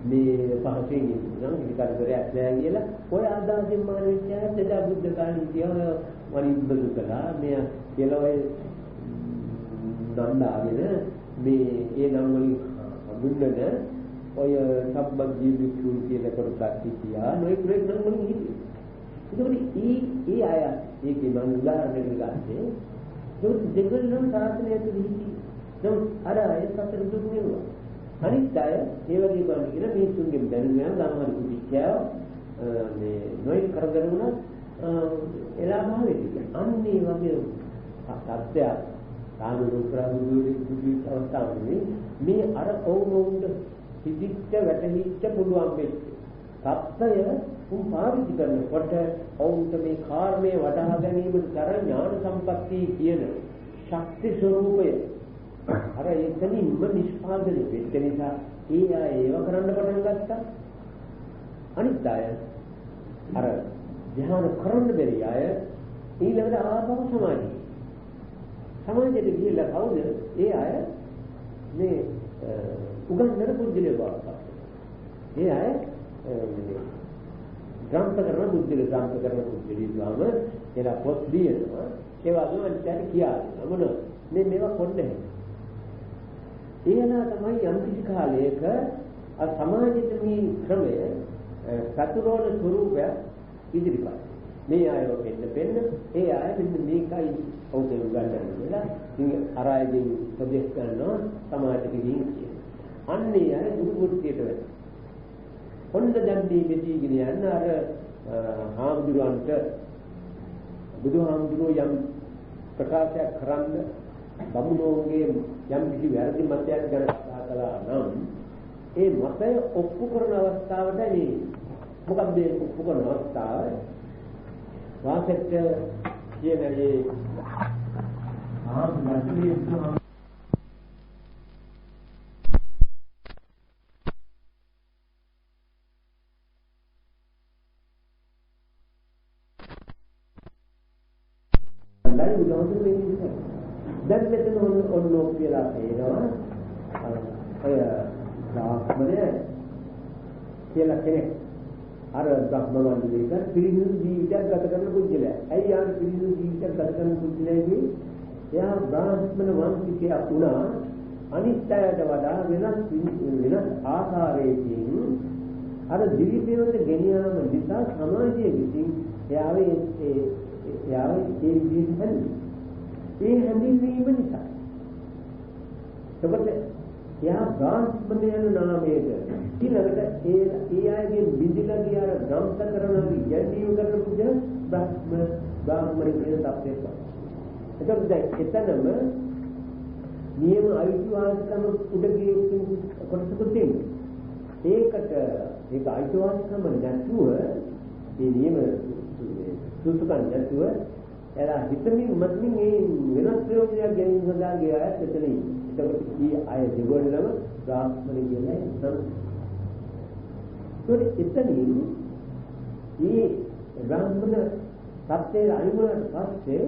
මේ පහසෙන් ඉන්නවා ඉතිකාරයක් නෑ කියලා ඔය ආදාසින් මානෙච්චාට එදා බුද්ධ කාලේ කියනවා වරිබ්බදු කළා මේ කියලා ඔය දණ්ඩාගෙන මේ ඒ නම් වලින් හඳුන්වන ඔය සබ්බජීවිකුන් කියන කොටසක් හිටියා නොයෙක් නම් වලින් හිටියා. ඒකෝටි ඒ අය ඒකේ මම උදාහරණයක් ගත්තේ ඒක දෙගොල්ලෝ සාසනය ඇතුළේ හිටියේ. නමුත් අර අය සතර දුක් නෙවුවා. අනිත් අය ඒ වගේ බණ කියන මිනිස්සුන්ගෙන් දැනුම යන ගමන කුටිච්චාව මේ නොයෙක් කරදර වුණත් එලා භාවෙදී අන්නේ වගේ සත්‍යය සානුරුත්‍රාදුදුරි අවස්ථාවේ මේ අර කවුරුන්ට සිද්ධ වැටහිච්ච පුළුවන් වෙච්ච සත්‍යය පාවිච්චි කරනකොට ඔවුන්ට මේ කාර්මයේ වඩා ගැනීමට කර ඥාන සම්පත්තිය කියන ශක්ති ස්වરૂපය අර එතනින්ම නිෂ්පාදනය වෙච්ච නිසා ඒ අය ඒව කරන්න පටන් ගත්තා. අනිත් අය අර ධ්‍යාන කරන්න බැරි අය ඊළඟට ආපහු සමාජයට ගිහිල්ලා කවුද ඒ අය මේ උගන්වන පුද්ගලයෝ බවට. ඒ අය ග්‍රන්ථ කරන පුද්ගලයෝ ගාම එලා පොත් දිනනවා ඒ වගේම අනිත් කියනවා මොන මේවා පොන්නේ ඒනා තමයි යම් කිසි කාලයක සමාජයේ මේ ක්‍රමය සතුරෝණ ස්වරූපය ඉදිරිපත්. මේ අයව පෙන්න ඒ අය මෙන්න මේකයි ඔවුන් උගන්වන්නේ කියලා ඉතින් අරායේදී උපදේශ කරනවා සමාජයට ගිහින් කියන. අන්නේ අය දුරුවෘත්තියට වෙනවා. හොඳ දැන් මේ මෙතිගෙන යන අර හාමුදුරුවන්ට බුදුහාමුදුරුවෝ යම් ප්‍රකාශයක් කරන්න බමුණෝගේ යම් කිසි වැරදි මතයක් ගැන කතා කළා නම් ඒ මතය ඔප්පු කරන අවස්ථාවටදී මොකක්ද මේ ඔප්පු කරන අවස්ථාව වාසෙත් කියන්නේ දැන් මෙතන ඔන්නෝ කියලා එනවා අය ධාත්මය කියලා කෙනෙක් අර ධර්ම වන්දික පිරිසිදු ජීවිතයක් ගත කරන පුද්ගලයා. ඇයි යාර පිරිසිදු ජීවිතයක් ගත කරන පුද්ගලයාගේ එයා බ්‍රාහ්මණ වංශිකයා වුණා අනිත්‍යයට වඩා වෙනස් ආකාරයකින් අර දිවිපෙවත ගෙනියාම නිසා සමාජයේ විසින් එයාවේ ඒ විදිහට ඒ හැඳින්වීම නිසා එතකොට එයා බ්‍රාහ්මණයන් නාමයට ඊළඟට ඒ අයගේ බිඳිලා ගියාර ගම්ත කරන යැදීම කරන පුජ බ්‍රාහ්මණ කියන තත්ත්වයක්. එතකොට දැන් එතනම නියම අයිතිවාසිකම උඩගේ කොටසකුත් තියෙනවා. ඒක අයිතිවාසිකම නැතුව මේ නියම සුසුකන් නැතුව එලා හිතමින් මත්මින් ඒ වෙනස් ප්‍රයෝගයක් ගැනීම සඳහා ගියා එතනින්. එතකොට මේ අය දෙගොල්ලම බ්‍රාහ්මණ කියන්නේ නම්. එතනින් මේ බ්‍රාහ්මණ සත්‍යය අයිමුණට පස්සේ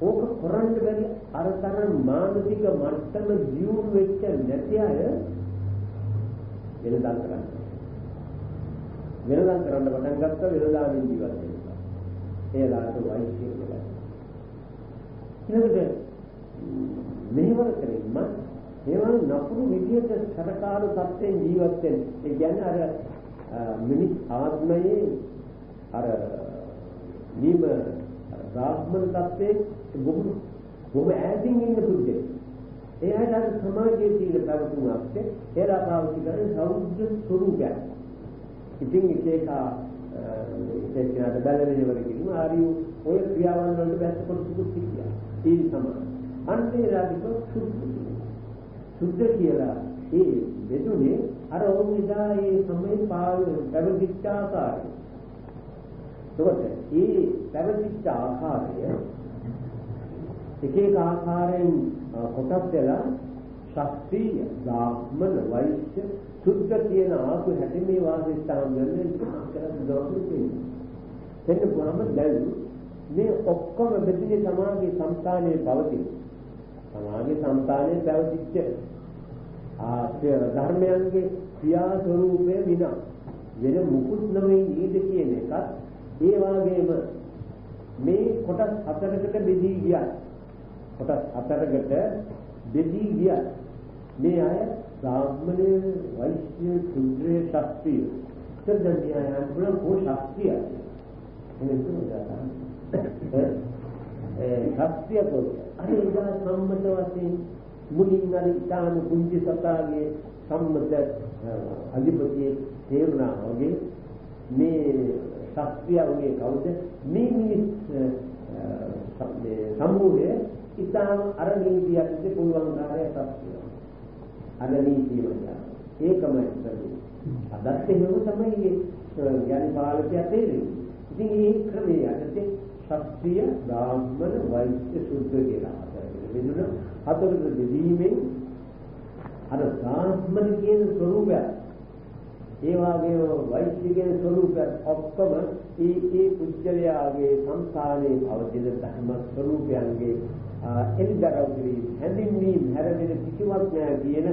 ඕක කරන්න බැරි අරතරන් මානසික මට්ටම ජීවුන වෙච්ච නැති අය වෙනදා කරන්න පටන් ගත්තා වෙනදාමින් ජීවත් වෙනවා. ඒලාට වෛද්‍ය කියලා. ඊළඟට මෙහෙම කරෙන්න මේවා නපුරු විදියට සරකාරු සත්‍යයෙන් ජීවත් වෙන. ඒ කියන්නේ අර මිනිස් ආත්මයේ අර නිම බ්‍රාහ්මණ තත්ත්වයේ බොහොම ඈතින් ඉන්න පුද්ගලෙක්. ඒ අයට අර සමාජයේ තියෙන පැවතුමක් ඒලා පාවිච්චි කරන සෞද්ධ ස්වරූපයක්. ඉතින් ඒකේක බැලවෙන වගේ ආරියු ඔය ක්‍රියාවන් වලට බැස්ස කොටසකුත් තිබියා. ඒ සමාන. අන්තේ රාජික සුද්ධ කියලා ඒ බෙදුනේ අර ඕනිදා ඒ සමේ පැවතිච්ච ආකාරය. එතකොට ඒ පැවතිච්ච ආකාරය එක ආකාරයෙන් කොටස් වෙලා ශක්තිය ධාත්මන වෛශ්‍ය සුද්ධ කියන ආපු හැටි මේ වාසේ ස්ථානවලින් කරන දෝෂුකේ එන්න ගොනම දැන් මේ ඔක්කොම බෙදෙන්නේ සමාජයේ సంతානයේ පවතින සමාජයේ సంతානයේ පැවතිච්ච ධර්මයන්ගේ ක්‍රියා ස්වરૂපය විනා වෙන මුකුත් නෙවෙයි නේද කියන එකත් ඒ වගේම මේ කොටස් හතරකට බෙදී ගියා. කොටස් හතරකට බෙදී ගියා. මේ අය බ්‍රාහ්මණය, වෛශ්‍ය, ශුද්‍ර, ශාස්ත්‍රීය. සර්ජන්‍යයන් වල කො ශාස්ත්‍රීය. ශාස්ත්‍රීය කොට. අර ඉඳලා සම්මත වශයෙන් මුලින් අර ඉතාලි කුංචි සතාගේ සම්මත අධිපතියේ තේරුණා වගේ මේ ශාස්ත්‍රීයවගේ කවුද මේ මිනිස් සම්මූලය ඉතාම අර නීතියට පුළුවන් කාර්යය ශාස්ත්‍රීය අර නීතිය වගේ ඒකමයි කරන්නේ අදත් එහෙම තමයි යනි පාලකයා තේරෙන්නේ. ඉතින් මේ ක්‍රමයේ යටතේ ශාස්ත්‍රීය බ්‍රාහ්මණ වෛශ්‍ය සුද්ධ කියලා වෙනුන හතරට දෙදීමෙන් අර බ්‍රාහ්මණ කියන ස්වરૂපය ඒ වගේම වෛශ්‍ය කියන ස්වરૂපය ඔක්කොම ඒ පුජ්‍යලයාගේ සංසාරයේ පවතින ධර්ම ස්වરૂපයන්ගේ එළිදරව් කිරීම හැඳින්වීම හැරෙන කිසිවක් නෑ කියන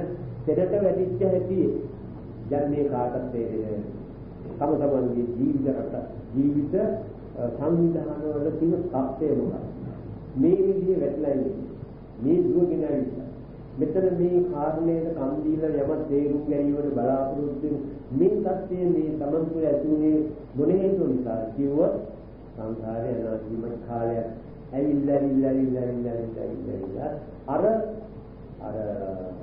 දෙකට වැඩිච්ච හැටි යන්නේ කාටත් තේරෙන්නේ තම තමන්ගේ ජීවිත සංවිධාන වල තියෙන සත්‍යය මොකක්ද මේ විදිහේ වැටලා ඉන්නේ මේ දුවගෙන ඇවිල්ලා මෙතන මේ කාරණේට කම් දීලා යම තේරුම් ගැනීමට බලාපොරොත්තු මේ සත්‍යයේ මේ තමන් තුළ ඇතිුනේ මොන හේතු නිසා කිව්වොත් සංසාරේ අනාදිමත් කාලයක් ඇවිල්ලා අර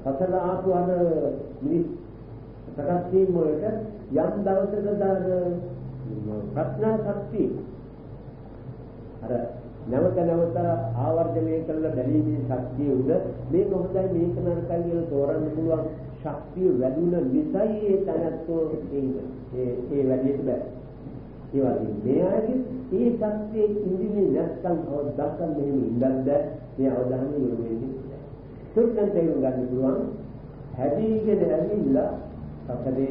සතර ආපු අර මිනිස් සකස් වීම වලට යම් දවසක දාන ප්‍රඥා ශක්තිය අර නැවත ආවර්ජනය කරලා බැලීමේ ශක්තිය උද මේක හොඳයි මේක නරකයි කියලා තෝරන්න පුළුවන් ශක්තිය වැඩුණ නිසායි ඒ තනත්තෝ ඒ වැඩිට බෑ. ඒ වගේ මේ ආයේ ඒ ශක්තිය ඉන්දිනේ නැත්තම් අවදාක මෙහෙම ඉඳද්ද මේ අවධානය යොමු වෙන්නේ. සුත්තන් තේරුම් ගන්න පුළුවන් හැදීගෙන ඇවිල්ලා සතරේ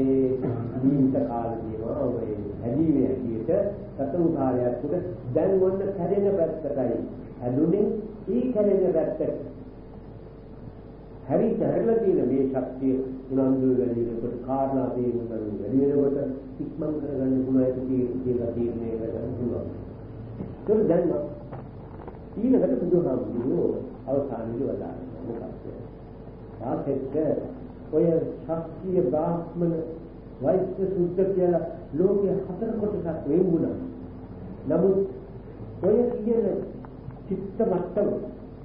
ජීවිත කාලේ තියෙනවා ඔය හැදීමේ ඇටියට සතුන් කාලයක් උඩ දැන් මොන්න කැරෙන පැත්තටයි ඇදුනේ ඊ කැරෙන පැත්තට හරි හැරලා තියෙන මේ ශක්තිය උනන්දු වැඩි වෙනකොට කාරණා තේරුම් ගන්න වැඩි වෙනකොට ඉක්මන් කරගන්න පුළුවන් කියලා තීරණය කරගන්න පුළුවන්. ඒක දැන් ඊළඟට බුදුහාමුදුරුවෝ අවසානයේදී වදාළා මොකක්ද? වාසෙච්ච ඔය ශාස්ත්‍රීය බ්‍රාහ්මණ වෛද්‍ය සුද්ධ කියලා ලෝකයේ 4 කොටසක් වෙන්ුණා. නමුත් ඔය කියන චිත්ත මට්ටම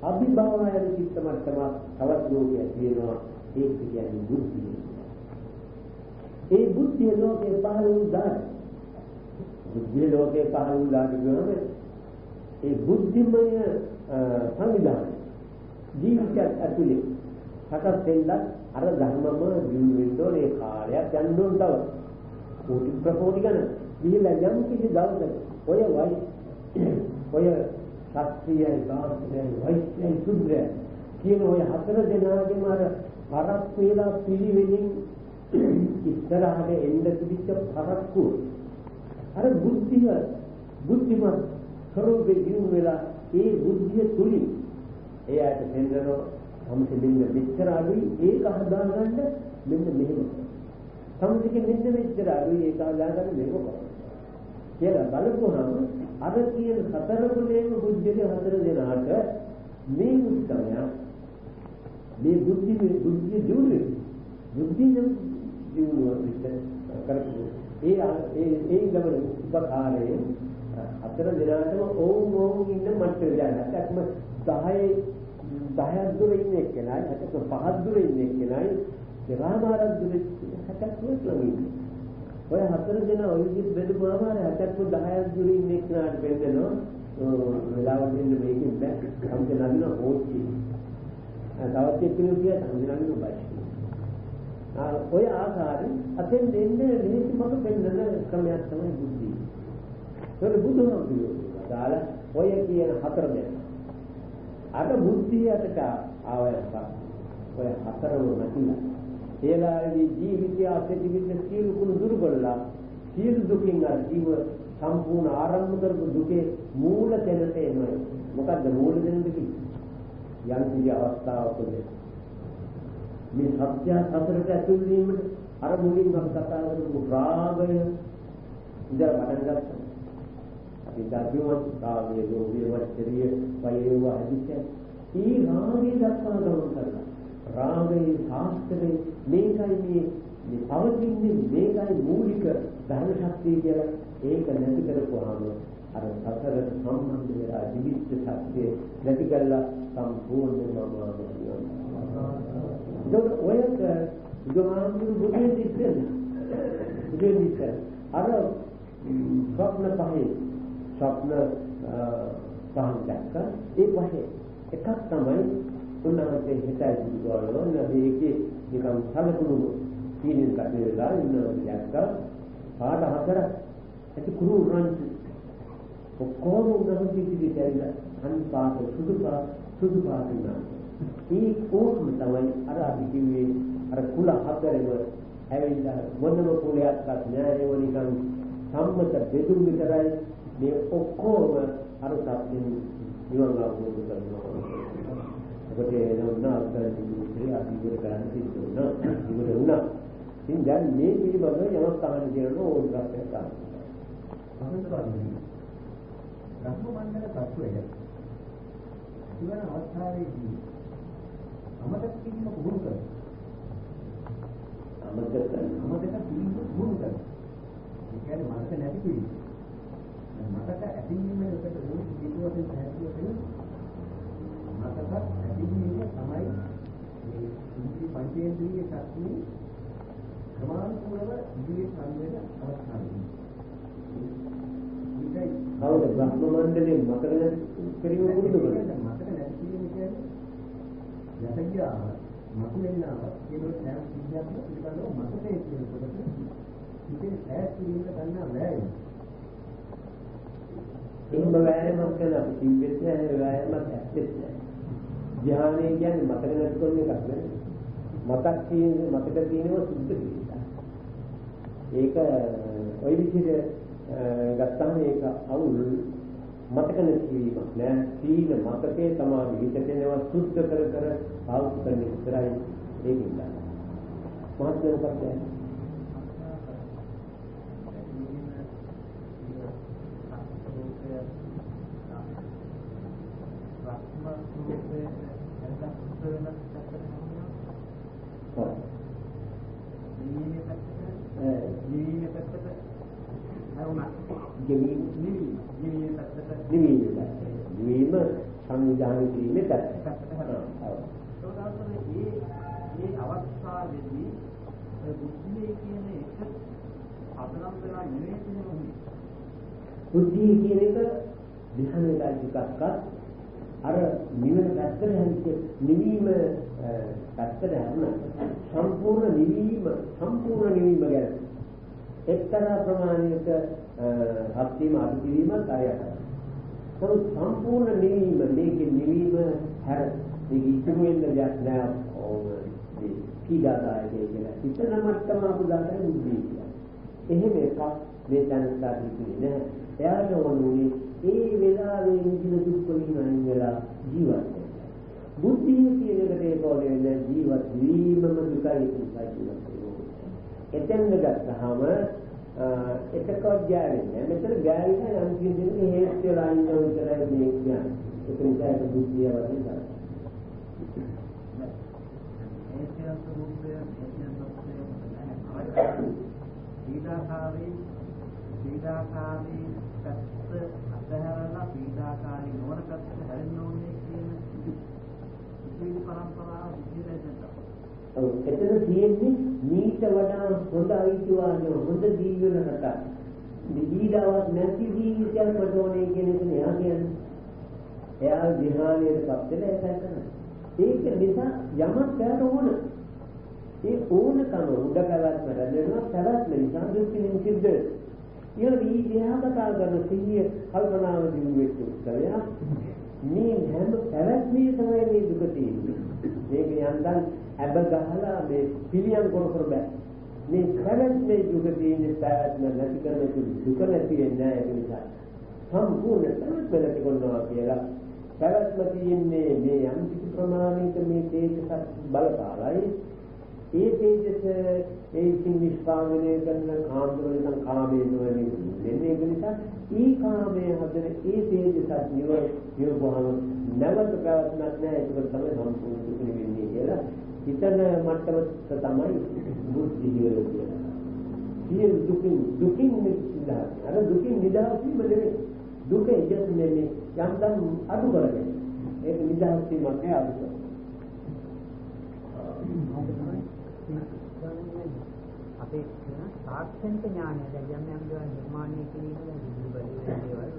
අභිභවය චිත්ත මට්ටම තවත් ලෝකයක් තියෙනවා. ඒක කියන්නේ බුද්ධිය. ඒ බුද්ධිය ලෝකේ පහළ වුණා. බුද්ධිය ලෝකේ පහළ වුණා කියන්නේ ඒ බුද්ධිමය සංවිධානය ජීවිතයක් ඇතුලේ සකස් වෙන්න අර ධර්මම දිනු වෙන්න ඕනේ කාර්යයක් යන්න ඕන තව කෝටි ප්‍රකෝටි ගණන් ගිහිල්ලා යම් කිසි දවසක ඔය ශාස්ත්‍රීය ගාස්ත්‍රය වෛද්‍ය සුද්ධය කියන ඔය 4 දෙනාගේම අර පරක් වේලා පිළිවෙලින් ඉස්සරහට එන්න තිබිච්ච පරක්කු අර බුද්ධිමත් ස්වරූපේ දිනු වෙලා ඒ බුද්ධිය තුලින් එයාට දෙන්නෝ සම්පූර්ණ මෙච්චර අඩුයි ඒක හදාගන්න මෙන්න මෙහෙම සම්පූර්ණ මෙන්න මෙච්චර අඩුයි ඒක හදාගන්න මෙහෙම කියලා බලපුවහම අර කියන 4 කුලේම බුද්ධියේ 4 දෙනාට මේ උත්තරය මේ බුද්ධිය දිනුනේ බුද්ධිය දිනුවා විතර කරපු ඒ ගමන උපකාරයේ 4 දෙනාටම ඕම් ඉන්න මට්ටම දැන් අත්‍යක්ම 10ක් දුර ඉන්නේ කෙනයි අතට 5ක් දුර ඉන්නේ කෙනයි රාමාරක් දුර 7ක් ලඟින් ඔය 4 දෙනා ඔය විදිහට බෙදුවාම 7ක් 10ක් දුර ඉන්නේ කෙනාට බෙදෙනවා වෙලාවට ඉන්න මේකෙන් බෑ සම්පූර්ණ ඕච්චි තවත් එක්කෙනෙක් කියත් සම්පූර්ණ බෑ ඔය ආකාරයෙන් අතෙන් දෙන්නේ ලේසි මඟ පෙන්නන ක්‍රමයක් තමයි බුද්ධිය. ඒක බුදුහාමුදුරුවෝ දාලා ඔය කියන 4 දෙනා අර බුද්ධියට ආවයක ඔය 4ම නැතිලා ඒලාගේ ජීවිතය අත්‍යවිද සියලු කුණු දුරු කළා සියලු දුකින් අර ජීව සම්පූර්ණ ආරම්භ කරපු දුකේ මූල තැනට එනවා. මොකද්ද මූල තැනද කියන්නේ? යම් කිසි අවස්ථාවකදී මේ සත්‍ය සතරට ඇතුල් වීමට අර මුලින් අපි කතා කරපු රාගය ඉඳලා පටන් ගත්තා. අපි ධර්මවත් රාගය ලෝභය වෛරය වෛරව අධිෂ්ඨ ඊ රාගය දක්වා ගමන් කරලා රාගයේ ශාස්ත්‍රයේ මේකයි මේ පවතින්නේ මේකයි මූලික ධර්ම ශක්තිය කියලා ඒක නැති කරපුවාම අර සතරට සම්බන්ධ වෙලා ජීවිත ශක්තිය නැති කරලා සම්පූර්ණයෙන්ම ඔයක ගාමිණී බුදුන් ඉස්සෙල්ලා අර ස්වප්න පහේ පහන් දැක්ක ඒ පහේ එකක් තමයි උන්වහන්සේ හිතයි දුරවල මේකේ නිකන් සමතුළු තීනින් කටේලා ඉන්න දැක්ක පාඩ 4 ඇති කුරු රන්ති ඔක්කොම උන්වහන්සේ පිළිදැයිලා අන්පාත සුදු පාට නා ඒ ඕකම තමයි අර අපි කිව්වේ අර කුල 4ෙම ඇවිල්ලා මොනම කුලයක්වත් නෑ නිකන් සම්මත බෙදුම් විතරයි මේ ඔක්කොම අර සත්‍යෙන් නිවන් අවබෝධ කරනවා. ඒකට එනවා අත්දැකීම් අපි ඉවර කරන්න තිබුණා. ඉවර වුණා. ඉතින් දැන් මේ පිළිබඳව යමක් අහන්න කියලා ඕන ප්‍රශ්නයක් අහන්න. අහන්නවාදී. රත්න මණ්ඩල තත්වය. ඉවර අවස්ථාවේදී අමතක කිරීම පුහුණු කරනවා. අමතක කිරීම පුහුණු කරනවා. ඒ කියන්නේ මතක නැති කිරීම. මතක ඇතිවීම එකට ඕන පිටුවකින් පැහැදිලිව වෙනවා. මතක ඇතිවීම තමයි මේ ඉන්ද්‍රිය පංචේන්ද්‍රිය ශක්තිය ක්‍රමානුකූලව ඉදිරියට සංවේද අවස්ථාවේදී. ඒකයි කවුද බ්‍රහ්ම මණ්ඩලේ මතක නැති කිරීම පුරුදු කරන්නේ? මතක නැති කිරීම කියන්නේ යටගියා මතුවෙන්නා කියන සෑම සිද්ධියක්ම පිළිබඳව මතකයේ කියනකොට ඉතින් ඈත් කිරීමට ගන්නා වෑයම එහෙම වෑයමක් කරලා කිව්වෙත් නෑ වෑයමක් ඇත්තෙත් නෑ. ධ්‍යානය කියන්නේ මතක නැති කරන එකක් නෙවෙයි. මතක තියෙනවා සුද්ධ කිරීම. ඒක ওই විදිහට ගත්තාම ඒක අවුල් මතක නැතිවීමක් නෑ. සීල මතකේ තමයි හිතේනවා සුද්ධ කර කර පාවිච්චි කරන විතරයි ඒකින්ද. මහත්මයා මොකක්ද? නිවීම සංවිධානය කිරීමේ පැත්ත. ඒ අවස්ථාවේදී බුද්ධිය කියන එක අදනම් වෙලා නෙවෙයි. බුද්ධිය කියන එක ධ්‍යානයකට අර නිවන පැත්තට හැරිච්ච නිවීම පැත්තට හැරෙන සම්පූර්ණ නිවීම ගැන එක්තරා ප්‍රමාණයක හත්වීම අධිවීමක් ආයතන. නමුත් සම්පූර්ණ නිවීම මේකේ නිවීම හැර මේක ඉතුරු වෙන්න දෙයක් නෑ. මේ පීඩාදායකයි කියලා හිතන මට්ටම අපුදාතර බුද්ධිය කියලා. එහෙම එකක් මේ දැනස්ථා කිව්වේ නෑ. එයාට ඕනේ ඒ වෙලාවේ නිදින දුක් වලින් අයින් වෙලා ජීවත් වෙන්න. බුද්ධිය කියන එකට ඒක ඕනේ ජීවත් වීමම දුකයි කියලා. එතෙන් ගත්තාම එකකවත් ගෑවෙන්නේ නැහැ. මෙතන ගෑවිලා යම් කිසිදෙක හේතු වෙලා ඉන්න විතරයි මේ කියන්නේ. ඒක නිසා ඒක බුද්ධිය වගේ තමයි. පීඩාකාරී පැත්ත අතහැරලා පීඩාකාරී නොවන පැත්තට හැරෙන්න ඕනේ කියන ඉතිරි පරම්පරාව විදිහට ඔව් එතන තියෙන්නේ මීට වඩා හොඳ අයිතිවාසිකම හොඳ ජීවන රටා. නිදීදාවක් නැති ජීවිතයක් වඩෝනේ කියන එක නෑ කියන්නේ. එයා ධ්‍යානයේපත් වෙලා ඒක කරනවා. ඒක නිසා යමක් කරන්න ඕන. ඒ ඕනකම උඩ පැවැත්ම රැඳෙනවා පැවැත්ම නිසා දුකින් සිද්ධ වෙනවා. ඊළඟ ඊදියා කතා කරන සිහිය කල්පනාව දිනු වෙච්ච උත්තරය මේ හැම පැවැත්මේ තමයි මේ දුක තියෙන්නේ. මේක යන්තම් අබ ගහලා මේ පිළියම් කර බෑ. මේ පැවැත්මේ දුක තියෙන්නේ පැවැත්ම නැති කරන දුක නැති වෙන්නේ නැහැ. ඒ නිසා සම්පූර්ණ පැවැත්ම නැති කරනවා කියලා පැවැත්ම තියෙන්නේ මේ යම් කිසි ප්‍රමාණයක මේ තේජස බලපාලයි. ඒ තේජස ඒකින් නිෂ්පාදනය කරන කාන්දරෙන් කාමයේ නොවන්නේ මේක නිසා ඊ කාමයේ හදන ඒ තේජසත් නිවවහම නැවත පැවැත්මක් නැහැ. ඒක තමයි සම්පූර්ණ දුක වෙන්නේ කියලා හිතන මට්ටමක තමයි බුද්ධිය කියන්නේ. සියලු දුකින් නිදහස්. අර දුකින් නිදහස් වීම නෙවෙයි. දුක ඉන්නේ යම්තම් අඩු කරගෙන. ඒක නිදහස් වීමක් නේ අදුක. අපේ තාක්ෂණික ඥානය දැන් යම් දේවල් නිර්මාණය කිරීමේ විවිධ දේවල්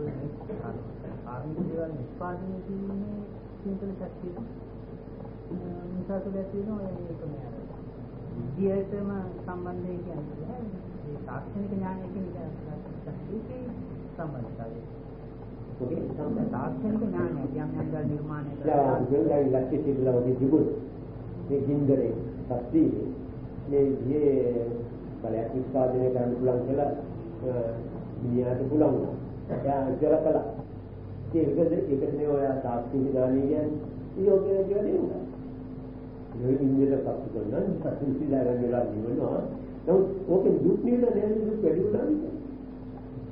ආර්මික දේවල් නිෂ්පාදනය කිරීමේ සින්තන ශක්තිය නිසා තියෙනවා ඒක මේ අර විද්‍යාවටම සම්බන්ධයි කියන්නේ මේ තාක්ෂණික ඥානය කියන ශක්තියේ සම්බන්ධතාවය. ඔකේ සම්බන්ධ තාක්ෂණික ඥානය යම් දේවල් නිර්මාණය කරලා ගල්ගයි ලක්ෂිතලා වගේ තිබුණ මේ ගින්දරේ ශක්තිය මේ බලයක් නිෂ්පාදනය කරන්න පුළුවන් කියලා මිනිහට පුළුවන් වුණා. එයා ඉතල කළා. ඒකනේ ඔය තාක්ෂණික ඥානය කියන්නේ යෝග්‍ය කියන්නේ නේද? ඒ ඉන්දියට පස්සු කරනවා තාක්ෂණික ඥානය වෙලා නිවනවා. නමුත් ඕකේ දුක් නිවන නේද දුක් වැඩි වුණා නේද?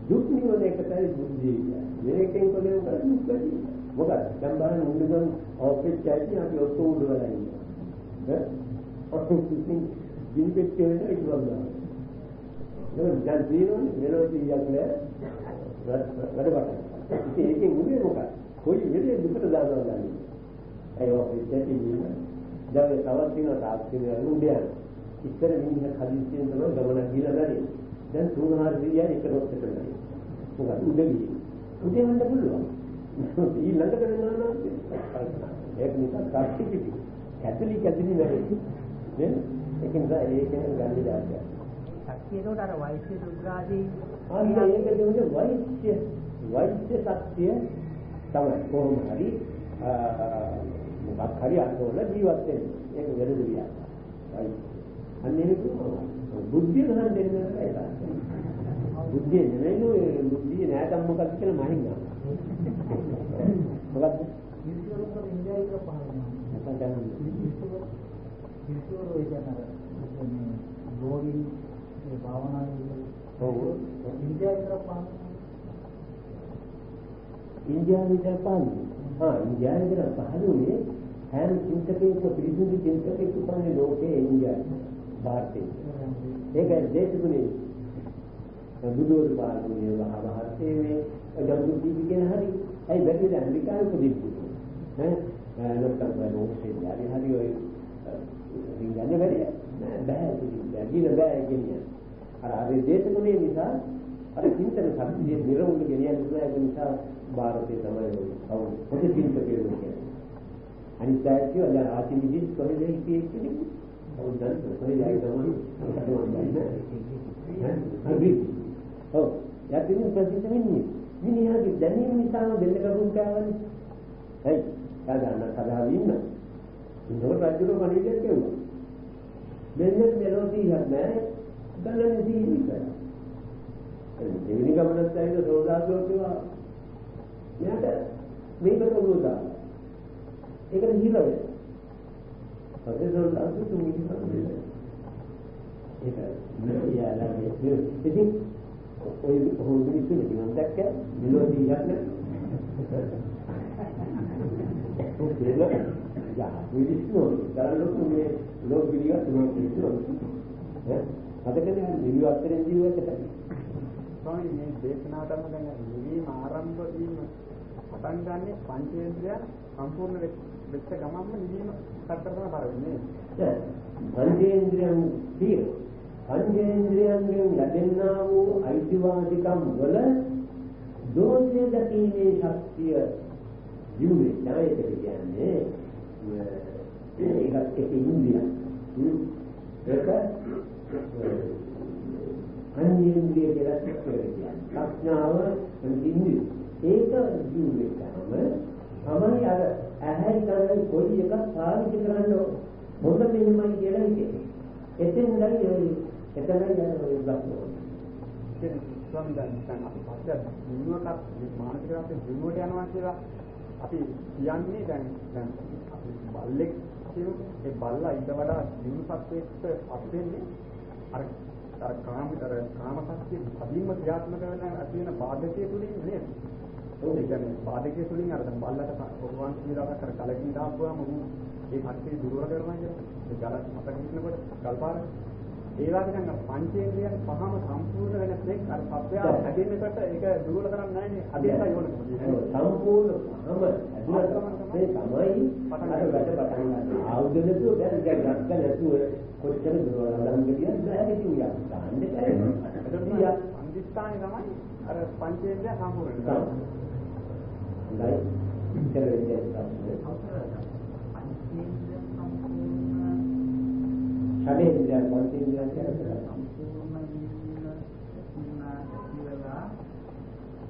දුක් නිවන එකටයි බුද්ධිය කියන්නේ. මේකෙන් කොහේ උගල දුක් වැඩි. මොකද දැන් බලන්න උන්දුන් ඔෆිස් එකේ අපි ඔතෝ උඩ වෙලා ඉන්නවා. ඔෆිස් එකේ ජීවිතේ කියන එක බලන්න. දැන් ජීවන මෙලෝඩියක් නෑ. වැඩ ඉතින් ඒකෙන් උනේ මොකක්ද? කොයි වෙලේ දුකට දානවා දන්නේ. ඒ ඔෆිස් එකේ ඉන්න. දැන් තවත් දින තාක්ෂණික උඩේ ඉස්සර මිනිහ කලින් තමයි ගමන ගිහලා නැරේ. දැන් 3-4 එක රොත් එකට නැරේ. මොකද උඩ ගියේ. උඩේ යන්න පුළුවන්. ඊළඟට වෙනවා ඒක නිසා කාර්තිකිටි. කැතලි නැරේ. නේ? ඒක නිසා ඒකෙන් ගන්නේ දාන්න. ශක්තියට අර වෛද්‍ය සුග්‍රාදී ඒක දෙන්නේ වෛද්‍ය ශක්තිය තමයි කොහොම හරි මොකක් හරි අතෝල ජීවත් වෙන්නේ. ඒක වැරදිලා. අන්නේ බුද්ධිය ගන්න දෙන්න නෑ. බුද්ධිය නෙමෙයි බුද්ධිය නෑතම් මොකක්ද කියලා මහින් ගන්න. මොකක්ද? විශ්වරූප ඉන්දියාවේ පහළ වෙනවා. නැත්නම් දැනන්නේ. විශ්වරූප කියන්නේ ගෝවින් ඒ භාවනාවේ ඔව් ඉන්දියාවේ පහළ ඉන්දියාවේ ඉන්දියාවේ පහළුනේ හැම චින්තකයක පිළිසුදු චින්තකයක පන්නේ ලෝකයේ ඉන්දියාවේ ಭಾರತයේ ඒක දේශගුණේ බුදුවරු පාළුනේ වහවහතේ මේ ගම්පු දීපිකේ හරි ඇයි බැරිද ඇමරිකාවේ පොදිප්පු ඈ ලොක්කම් බලෝසේ යාරි හරි ඔය ඉංගන්නේ බැරි බෑ කිසිම බෑ කියන්නේ අර දේශගුණේ නිසා අර චින්තන ශක්තිය නිරවුල් ගෙනියන්න පුළුවන් ඒ නිසා ಭಾರತයේ තමයි කවුරු පොදු චින්තකයෝ කියන්නේ අනිත් අය කියනවා ආචි විදිහට කොහෙද හිටියේ කියන්නේ කවුරුද කොහෙද ආයි තමයි හරි ඔව් යටින් ප්‍රතිචාර වෙන්නේ මිනිහාගේ දැනීම නිසාම දෙන්න කරුම් කාවනේ හයි සාදාන සදාවි ඉන්න ඉන්නෝ රාජ්‍යෝ කණිදේ කියනවා මෙන්න මෙලෝඩි යන්නේ ගලන්නේ දීලා දෙවෙනි ගමනත් ඇවිල්ලා සෝදාසෝ කියවා මෙයාට මේකට උනෝදා ඒකට හිරවේ පස්සේ සෝදාසෝ තුන්වෙනි ගමනේ ඒක මෙයාලගේ ඉතින් ඔය හොඳ විශ්ලේෂණයක් නිකන් දැක්ක මෙලෝඩි යන්නේ ඔකේලා යා විදිස්නෝ තරලොකු මේ ලෝක විදිය තුනක් විදිස්නෝ අදකනේ නිවි අත්තරෙන් ජීවිතයට ස්වාමීන් මේ දේශනාවටම දැන් නිවීම ආරම්භ වීම පටන් ගන්නේ පංචේන්ද්‍රයන් සම්පූර්ණ වෙච්ච ගමන්ම නිවීම සත්‍යතරම බර වෙන්නේ. පංචේන්ද්‍රයන් පිය පංචේන්ද්‍රයන්ගෙන් ලැබෙනා වූ අයිතිවාසිකම් වල දෝෂය දකින්නේ ශක්තිය ජීවේ ඡායයට කියන්නේ ඒකත් ඉන්දියා ඒක අන්‍යේන්ද්‍රිය කියලා කියන්නේ ප්‍රඥාව නිදි ඒක ජීවිතයම තමයි අර ඇහැයි කනයි කොයි එකක් පාවිච්චි කරන්න හොඳ මෙහෙමයි කියලා හිතේ. එතෙන්දයි එතනයි යන ඔය ගන්න. ඒ ස්වාමීන් අපි පස්සේ දිනුවටත් මානසික රාත්‍රි දිනුවට යනවා කියලා අපි කියන්නේ දැන් අපි බල්ලෙක් කියමු ඒ බල්ලා ඊට වඩා දිනු සත්වෙක්ට පත් වෙන්නේ අර කාමසත්‍ය අදීම ක්‍රියාත්මක වෙන ඇති වෙන බාධකයේ තුලින් නේද? ඒ කියන්නේ බාධකයේ තුලින් අර දැන් බල්ලට ඔරුවන් කියලා කර කලකින් දාපුවාම ඒ කට්ටිය දුර්වල කරනවා කියන්නේ ඒ ගල මතක හිටිනකොට ගල්පාර ඒ වගේ දැන් පංචේන්ද්‍රයන් පහම සම්පූර්ණ වෙන තෙක් අර සත්‍යය හැදෙන්නකට ඒක දුර්වල කරන්නේ නැහැ නේ අදේට යොන සම්පූර්ණ පහම ඇදුනට මේ තමයි අර වැඩ පටන් ගන්න ආයුධ නැතුව දැන් ගත්ත නැතුව කොච්චර දුරවල් හදන්න කියන්න බෑ කිව්වා. ගන්න බෑ. ඒක අන්දිස්ථානේ තමයි අර පංචේන්ද්‍රය සම්පූර්ණ වෙනවා. හොඳයි. ඉතින් ෂඩේන්ද්‍රය පංචේන්ද්‍රය කියන්නේ සම්පූර්ණ ජීවන කියලා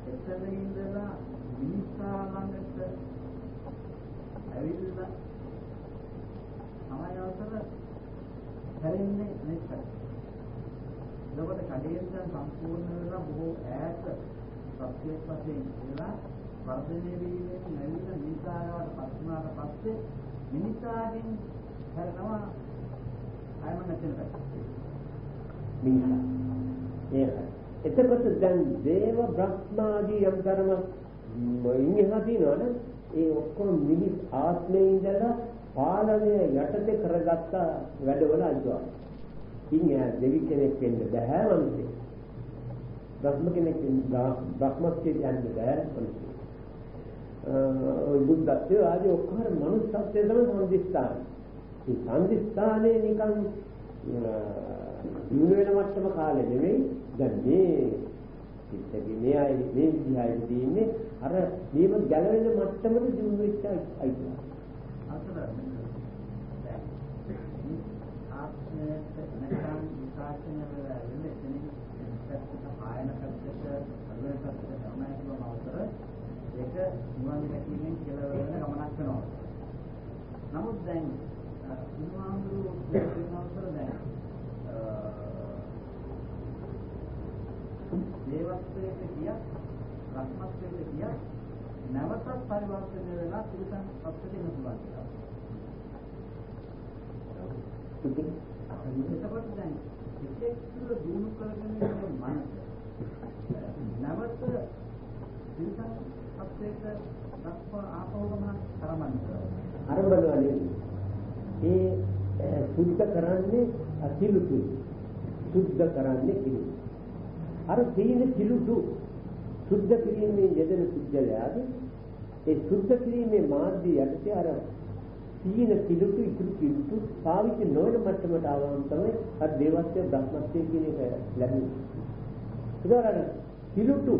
එතන ඉඳලා මිනිසා ළඟට ඇවිල්ලා තමයි අවසර හැරෙන්නේ නැත්නම් එතකොට ෂඩේන්ද්‍රයන් සම්පූර්ණ වෙලා බොහෝ ඈත සත්‍යයක් වශයෙන් ඉඳලා වර්ධනය වීමෙන් නැවිලා මිනිසාවට පත් වුණාට පස්සේ මිනිසාගෙන් හැරෙනවා අයම නැතිනකට මිනිසා ඒකයි. එතකොට දැන් දේව බ්‍රහ්මාදී යම් ධර්ම ඉන්නවා තියෙනවනේ ඒ ඔක්කොම මිනිස් ආත්මේ ඉඳලා පාලනය යටතේ කරගත්ත වැඩවල අයිතිවාසිකම්. ඉන්නේ දෙවි කෙනෙක් වෙන්න බෑ වන්දේ. බ්‍රහ්ම කෙනෙක් බ්‍රහ්මත්වයට යන්න බෑ වන්දේ. ඔය බුද්ධත්වය ආදී ඔක්කොම මනුස්සත්වයේ තමයි සම්දිස්ථාන. මේ සම්දිස්ථානේ නිකන් දිනු වෙන මට්ටම කාලේ නෙමෙයි දැන් මේ පිටකේ මේ අය මේ විදිහයි තියෙන්නේ අර මේව ගැලවෙන මට්ටමට දිනු වෙච්ච අයිතිවාසිකම්. අතන දැන් ආත්මයට නැත්නම් විකාශනය වෙලා ඉන්නේ එතනින් ආයන කර්තක අලුතෙන් තමයි කියනවා අවතර ඒක නිවන් දැකීමෙන් කියලා වෙන ගමනක් වෙනවා. නමුත් දැන් දේවත්වයට ගියා රත්මත්වයට ගියා නැවතත් පරිවර්තනය වෙලා තිරසන් අපිට එන්න පුළුවන් කියලා. එතකොට දැන් එකෙක් තුළ දිනු කරගෙන යන මනස නැවත තිරසන් අපිට දක්වා ආපහුම තරමන්නේ. අරබනවා නෙවෙයි. ඒ සුද්ධ කරන්නේ අතිලුතු. සුද්ධ කරන්නේ කිලු. අර තීන කිලුතු සුද්ධ කිරීමේ යෙදෙන සුද්ධයාගේ ඒ සුද්ධ කිරීමේ මාර්ගය යටතේ අර තීන කිලුතු ඉතුරු කිලුතු පාවිච්චි නොවන මට්ටමට ආවම තමයි අර දේවත්වයේ බ්‍රහ්මත්වයේ කියන එක ලැබෙන්නේ. ඒකවල කිලුතු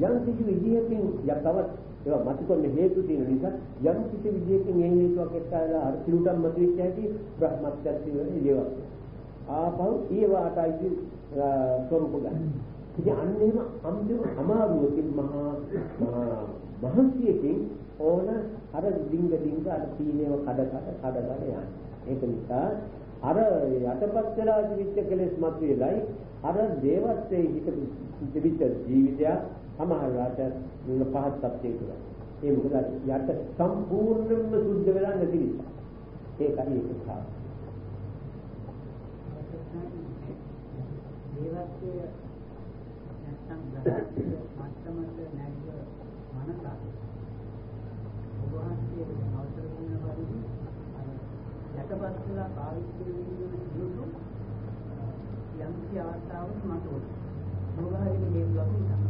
යම් කිසි විදිහකින් යතවත් ඒවා මතකොන්න හේතු තියෙන නිසා යම් කිසි විදිහකින් ඒ හේතුවක් එක්කලා අර කිලුටම් මතුවෙච්ච හැටි බ්‍රහ්මත්වයේ තියෙන දේවල්. ආපහු ඊවාටයි ස්වરૂප ගන්න. ඉතින් අන්නේම අන්තිම අමාරුවකින් මහා මහන්සියකින් ඕන අර ඩිංග අර තීනේව කඩ යන්නේ. ඒක නිසා අර යටපත් වෙලා ජීවිත කෙලෙස් මතුවේලයි අර දේවත්වයේ හිත ජීවිතය සමහරවිට පහත් තත්ත්වයකට. ඒ මොකද යට සම්පූර්ණයෙන්ම සුද්ධ වෙලා නැති නිසා. ඒකයි ඒක නිසා. දේවත්වයේ නැත්තම් ගහන්නේ මත්තමට නැග්ග මනසක්. ඔබවහන්සේ අවසර දුන්න පරිදි යටපත් වෙලා පාවිච්චි වෙන යුතු යම් කිසි අවස්ථාවක මතුවන. ස්වභාවික හේතුවක් නිසා.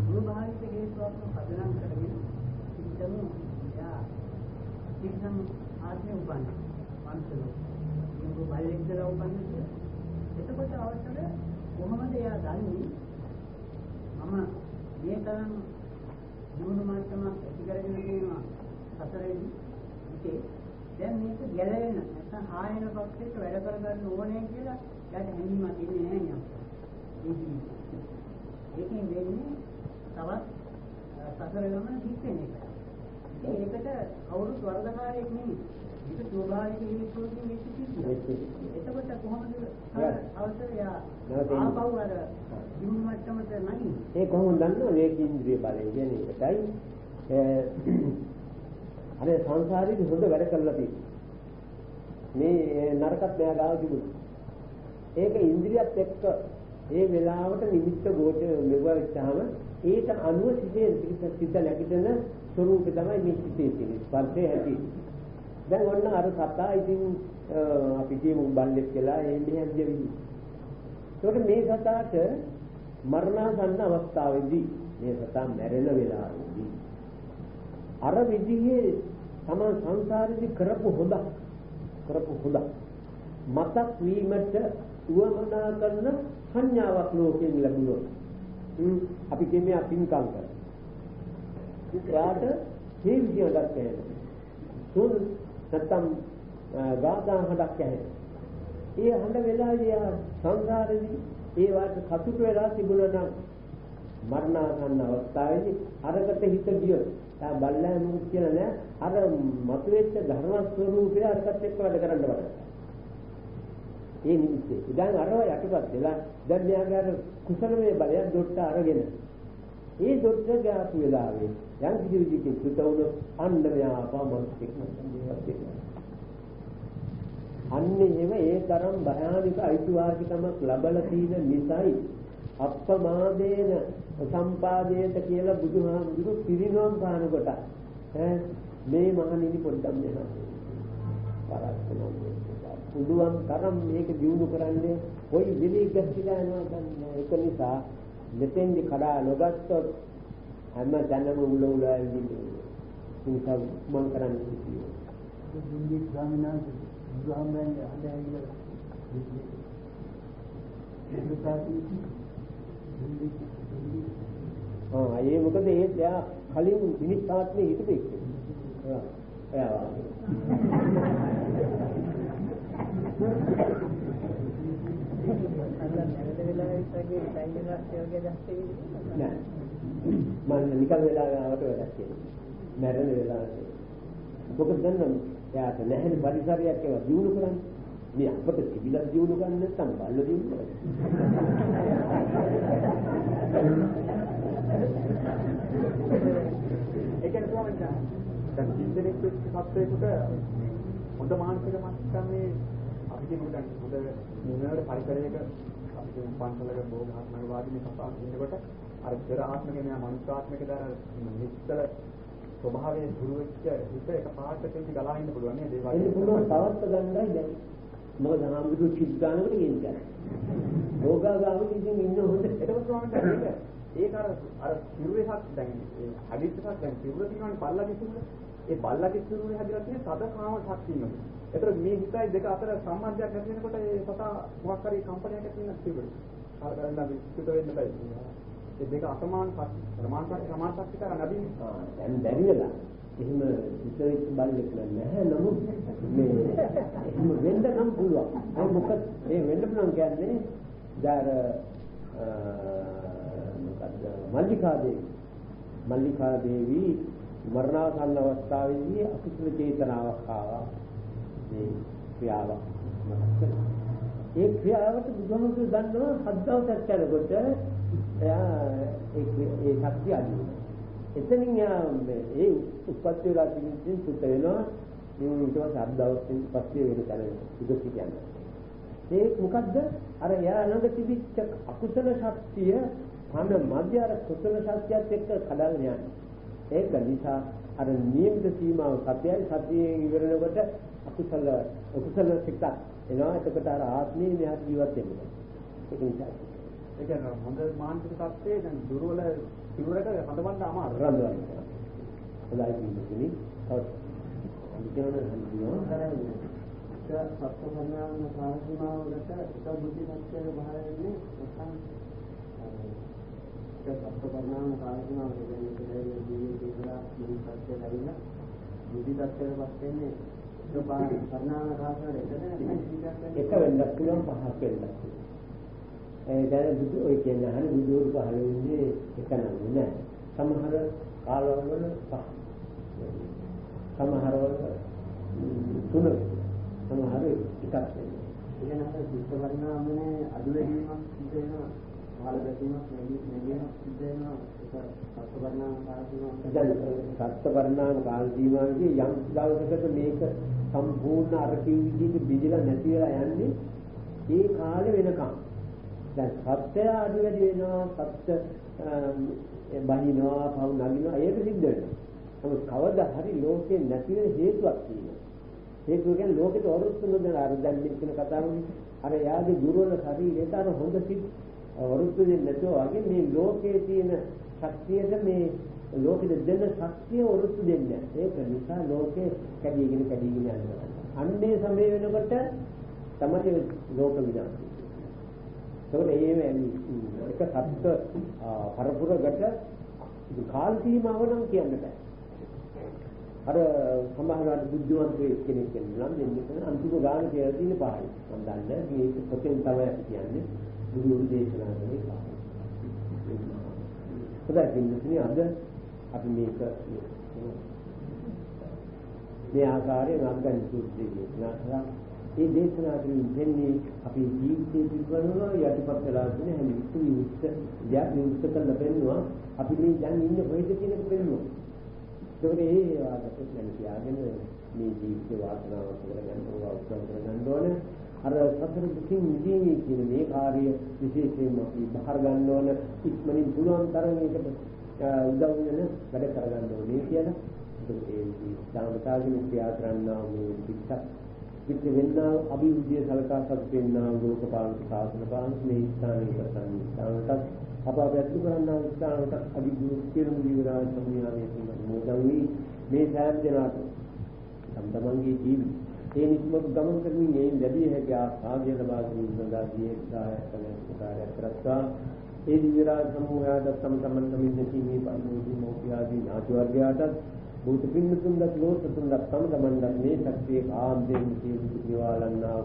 ස්වභාවික හේතුවක් පදනම් කරගෙන සිතමු යා සිතන ආත්මය උපන්න. මනසලෝ. මේක බල්ලෙක්දලා උපන්නේ කියලා. එතකොට අවසර කොහොමද එයා දන්නේ මම මේ තරම් දිනුන මට්ටමක් ඇති කරගෙන තියෙනවා සතරේදී ඉතින් දැන් මේක ගැලවෙන්න නැත්නම් ආයන පක්ෂයට වැඩ කරගන්න ඕනේ කියලා යාට හැඟීමක් ඉන්නේ නැහැ නේද? ඒකෙන් වෙන්නේ තවත් සතර ගමන දික් වෙන එක. ඒකට කවුරුත් වරදකාරයෙක් නෙමෙයි. ඒක ස්වභාවික හේතුවකින් වෙච්ච සිද්ධියක්. එතකොට කොහොමද අවසරය ආපහු අර දිනු මට්ටමට නැගින්නේ? ඒ කොහොමද දන්නව මේක ඉන්ද්‍රිය බලය කියන්නේ ඒකයි. අර සංසාරේදී හොඳ වැඩ කරලා තියෙනවා. මේ නරකත් මෙයා ගාව තිබුණා. ඒක ඉන්ද්‍රියත් එක්ක ඒ වෙලාවට නිමිත්ත ගෝචර මෙවුවාම ඒක අනුව සිත නැගිටින ස්වરૂපය තමයි මේ සිතේ තියෙන්නේ. ස්පර්ශය ඇති. දැන් ඔන්න අර සතා ඉතින් අපි කියමු බල්ලෙක් කියලා එන්නේ හැදෙවි. ඒකට මේ සතාට මරණාසන්න අවස්ථාවේදී මේ සතා මැරෙන වෙලාවේදී අර විදිහේ තම සංසාරේදී කරපු හොඳ මතක් වීමට උවමනා කරන සංඥාවක් ලෝකයෙන් ලැබුණොත් අපි කියන්නේ අපින්කම් කර. ඒකට මේ විදිහට කියන්නේ තුන් නැත්තම් ගාථා හදක් ඇහෙන. ඒ හඳ වෙලාවේ සංසාරේදී ඒ වාට සතුට වෙලා තිබුණා නම් මරණාසන්න අවස්ථාවේදී අරකට හිත ගියොත් තා බල්ලා මොකද කියලා නෑ අර මතුවෙච්ච ධර්ම ස්වરૂපය අරකට එක්ක වැඩ කරන්න බෑ. ඒ නිමිත්තේ ඉතින් අරව යටපත් වෙලා දැන් මෙයාගේ කුසලමේ බලය දොට්ට අරගෙන ඒ දොට්ට ගාපු වෙලාවේ යම් කිසි විදිහකින් සුතවුන අන්න මෙයා අපමණක් අන්නේ එහෙම ඒ තරම් භයානික අයිතිවාසිකමක් ලැබලා තියෙන නිසායි අප්පමාදේන සම්පාදේත කියලා බුදුහාමුදුරු පිරිනොම් පාන කොට මේ මහණෙනි පොඩ්ඩක් මෙහා පරස්සනම් පුළුවන් තරම් මේක දියුණු කරන්නේ කොයි විදිහක් ගැස්සිලා යනවා ගන්න ඒක නිසා මෙතෙන්දි කඩා නොගත්තොත් හැම තැනම උල ඉන්නේ ඒක මම කරන්නේ කිව්වා දුන්දි ස්වාමීන් වහන්සේ බුදුහාමුදුරන්ගේ අහලා ඒ මොකද ඒ යා කලින් මිනිස් ආත්මේ හිටපු එක්ක. එයා නෑ මම නිකන් වෙලාවට වැඩක් කියන්නේ. මැරෙන වෙලාවට. මොකද දන්නවද? එයාට නැහැ පරිසරයක් ඒවා දිනු කරන්නේ. මේ අපට තිබිලා දියුණු ගන්න නැත්නම් බල්ල දියුණු කරගන්න. ඒ කියන්නේ කොහොමද? දැන් ජීවිතේක සත්‍යයකට හොඳ මානසික මට්ටමේ අපි කියමු දැන් හොඳ මොනවාර පරිසරයක අපි කියමු පන්සලක බෝධාත්මක වාදී මේ කතා කරනකොට අර පෙර ආත්මික මෙයා මනුෂ්‍යාත්මික දාන නිශ්චල ස්වභාවයේ දුරු වෙච්ච හිත එක පාටකින් ගලා ඉන්න පුළුවන් නේද? ඒ වගේ පුළුවන් තවත් ගන්නයි දැන්. මොකද හාමුදුරු චිත්තානකට කියන්නේ. රෝගාගාමී ඉතින් ඉන්න හොඳ. එතකොට ස්වාමීන් ඒක අර සිරුරේහක් දැන් ඒ හදිස්සක් දැන් සිරුර තියෙනවනේ පල්ලගේ සිරුර. ඒ බල්ලගේ සිරුරේ හැදිලා තියෙන සද කාම ශක්තියමද. ඒතර මේ හිතයි දෙක අතර සම්බන්ධයක් නැති වෙනකොට ඒ සතා මොකක් හරි කම්පනයක් ඇති වෙන සිරුර. අර කරලා විස්තර වෙන්න බෑ. ඒ දෙක අසමාන සමාන ශක්ති කරා නැදී. දැන් බැරි වෙලා. එහෙම හිතෙච්ච බල්ලෙක් නැහැ නමුත් මේ එහෙම වෙන්න නම් පුළුවන්. ඒ මොකද ඒ වෙන්න පුළුවන් කියන්නේ දාර මොකද්ද මල්ලිකා දේවී මරණාසන්න අවස්ථාවේදී අකුසල චේතනාවක් ආවා. මේ ක්‍රියාව. ඒ ක්‍රියාවට බුදුහාමුදුරුවෝ දන්නවා හද්දවසක් යනකොට එයා ඒ ශක්තිය අඩු වෙනවා. එතනින් ඒ උත්පත්ති වෙලා තියෙන සුත වෙනවා. ඊට පස්සේ හද්දවසෙන් පස්සේ වෙන තැන සුදුසු කියන්නේ. ඒ මොකද්ද? අර එයා ළඟ තිබිච්ච අකුසල ශක්තිය අන්න මධ්‍ය අර කුසල ශක්තියත් එක්ක කඩාගෙන යනවා. ඒක නිසා අර නියමිත සීමාව සතියෙන් ඉවරනකොට අකුසල සිතක් එනවා. එතකොට අර ආත්මීය මෙහා ජීවත් වෙනවා. ඒක නිසා ඒ කියන්නේ හොඳ මානසික තත්ත්වයේ දැන් දුර්වල සිරුරක හදවන්න අමාරුයි. රඳවන්න. හොඳයි කියන්නේ සත්පුරුෂයන් කාර්යමාවකට එක බුද්ධි සත්‍යය බහර වෙන්නේ නැත්නම් ඒක සත්පුරුෂයන් කාර්යමාවකට කියන්නේ ජීවිතේ කියලා බුද්ධි සත්‍යය ලැබිලා බුද්ධි සත්‍යයට පස් වෙන්නේ ඒක පරිණාම රාශිවල එක වෙන්නත් පුළුවන් පහක් වෙන්නත්. ඒ දැන් බුදු ඔය කියන්නේ අහන බුදුරු පහළ වෙන්නේ එක නෑ. සමහර කාලවල පහ. සමහරවල තුන. සමහර එකක් වෙනවා. ඒ කියන්නේ සිත් පරිණාමනේ අඩු වැඩිවීමක් සිද්ධ වෙනවා. කාල ගැටීමක් නැගීමක් සිද්ධ වෙනවා. ඒක සත්‍ය පරිණාම කාලසීමාවක්. දැන් සත්‍ය පරිණාම කාලසීමාවේදී යම් දවසකට මේක සම්පූර්ණ අර කිව් විදිහට බිඳලා නැති වෙලා යන්නේ ඒ කාලේ වෙනකම්. දැන් සත්‍ය අඩු වැඩි වෙනවා. සත්‍ය බහිනවා, පවු නගිනවා. ඒක සිද්ධ වෙනවා. නමුත් කවදා හරි ලෝකේ නැති වෙන හේතුවක් තියෙනවා. ඒක කියන්නේ ලෝකෙට වරුත්තු නොදෙන අර දැන් මෙතන කතා කරන්නේ අර යාගේ දුර්වල ශරීරයට අර හොඳ සිත් වරුත්තු දෙන්නේ නැතුව වගේ මේ ලෝකයේ තියෙන ශක්තියට මේ ලෝකෙට දෙන ශක්තිය වරුත්තු දෙන්නේ නැහැ. ඒක නිසා ලෝකේ කැඩීගෙන යනවා. අන්නේ සමය වෙනකොට තමයි ලෝක විනාශය. ඒකේ එක සත්‍ය පරපුරකට කාල සීමාව නම් කියන්න බෑ. අර සමහරවිට බුද්ධිමත් කෙනෙක් කියනවා නම් දෙන්නේ අන්තිම ගාන කියලා තියෙන පහයි. මම දන්නේ මේක පොතෙන් තමයි කියන්නේ බුදු දේශනා කරේ පහයි. හොඳයි අද අපි මේක මේ ආකාරයෙන් අංගන් සූත්‍රයේ දේශනා කරා. ඒ දේශනා කිරීම දෙන්නේ අපේ ජීවිතයේ පිළිබඳව යටිපත් වෙලා තියෙන හැම විස්තර කරලා පෙන්නවා. අපි මේ දැන් ඉන්නේ කොහෙද කියන එක පෙන්නවා. ඒකේ වාදකත් නැතිවගෙන මේ ජීවිත වාසනාවක් කරගන්න උත්සාහ කරගන්න ඕනේ. අර සතර දුකින් මිදීමේ කියන මේ කාර්ය විශේෂයෙන්ම අපි බහර ගන්න ඕන ඉක්මනින් පුළුවන් තරම් ඒකට උදව් වෙන වැඩ කරගන්න ඕනේ කියලා. ඒ සාමතාවකින් ක්‍රියා කරනවා මේ පිටක් වෙන්නා අභිවෘද්ධිය සලකා සත්වෙන්නා ලෝකපාලක සාසන පාලක මේ ස්ථානයේ කරන්නේ ස්ථානකට අප වැටු කරන්නා ස්ථානකට අභිවෘද්ධිය කියන විවරාජ සම්මියාවේ තියෙන මොදවි මේ සෑම දෙනාට සම්බන්ධංගී ජීවි ඒ නිස්මක ගමන් කරමින් මේ ලැබිය හැකි ආභාග්‍ය ලබා ගැනීම සඳහා දීර්ඝායස කලස්කාරය කරත්තා ඒ විවරාජ සමූහයාට තම තමන් දෙමින් මේ පරිමෝධි මොකියාදී නාට්‍ය වර්ගයාට බුදු පින්නතුන්වත් ලෝකතුන්වත් තම තමන්වත් මේ ශක්තිය ආම්දෙන් සියලු නිවාලන්නා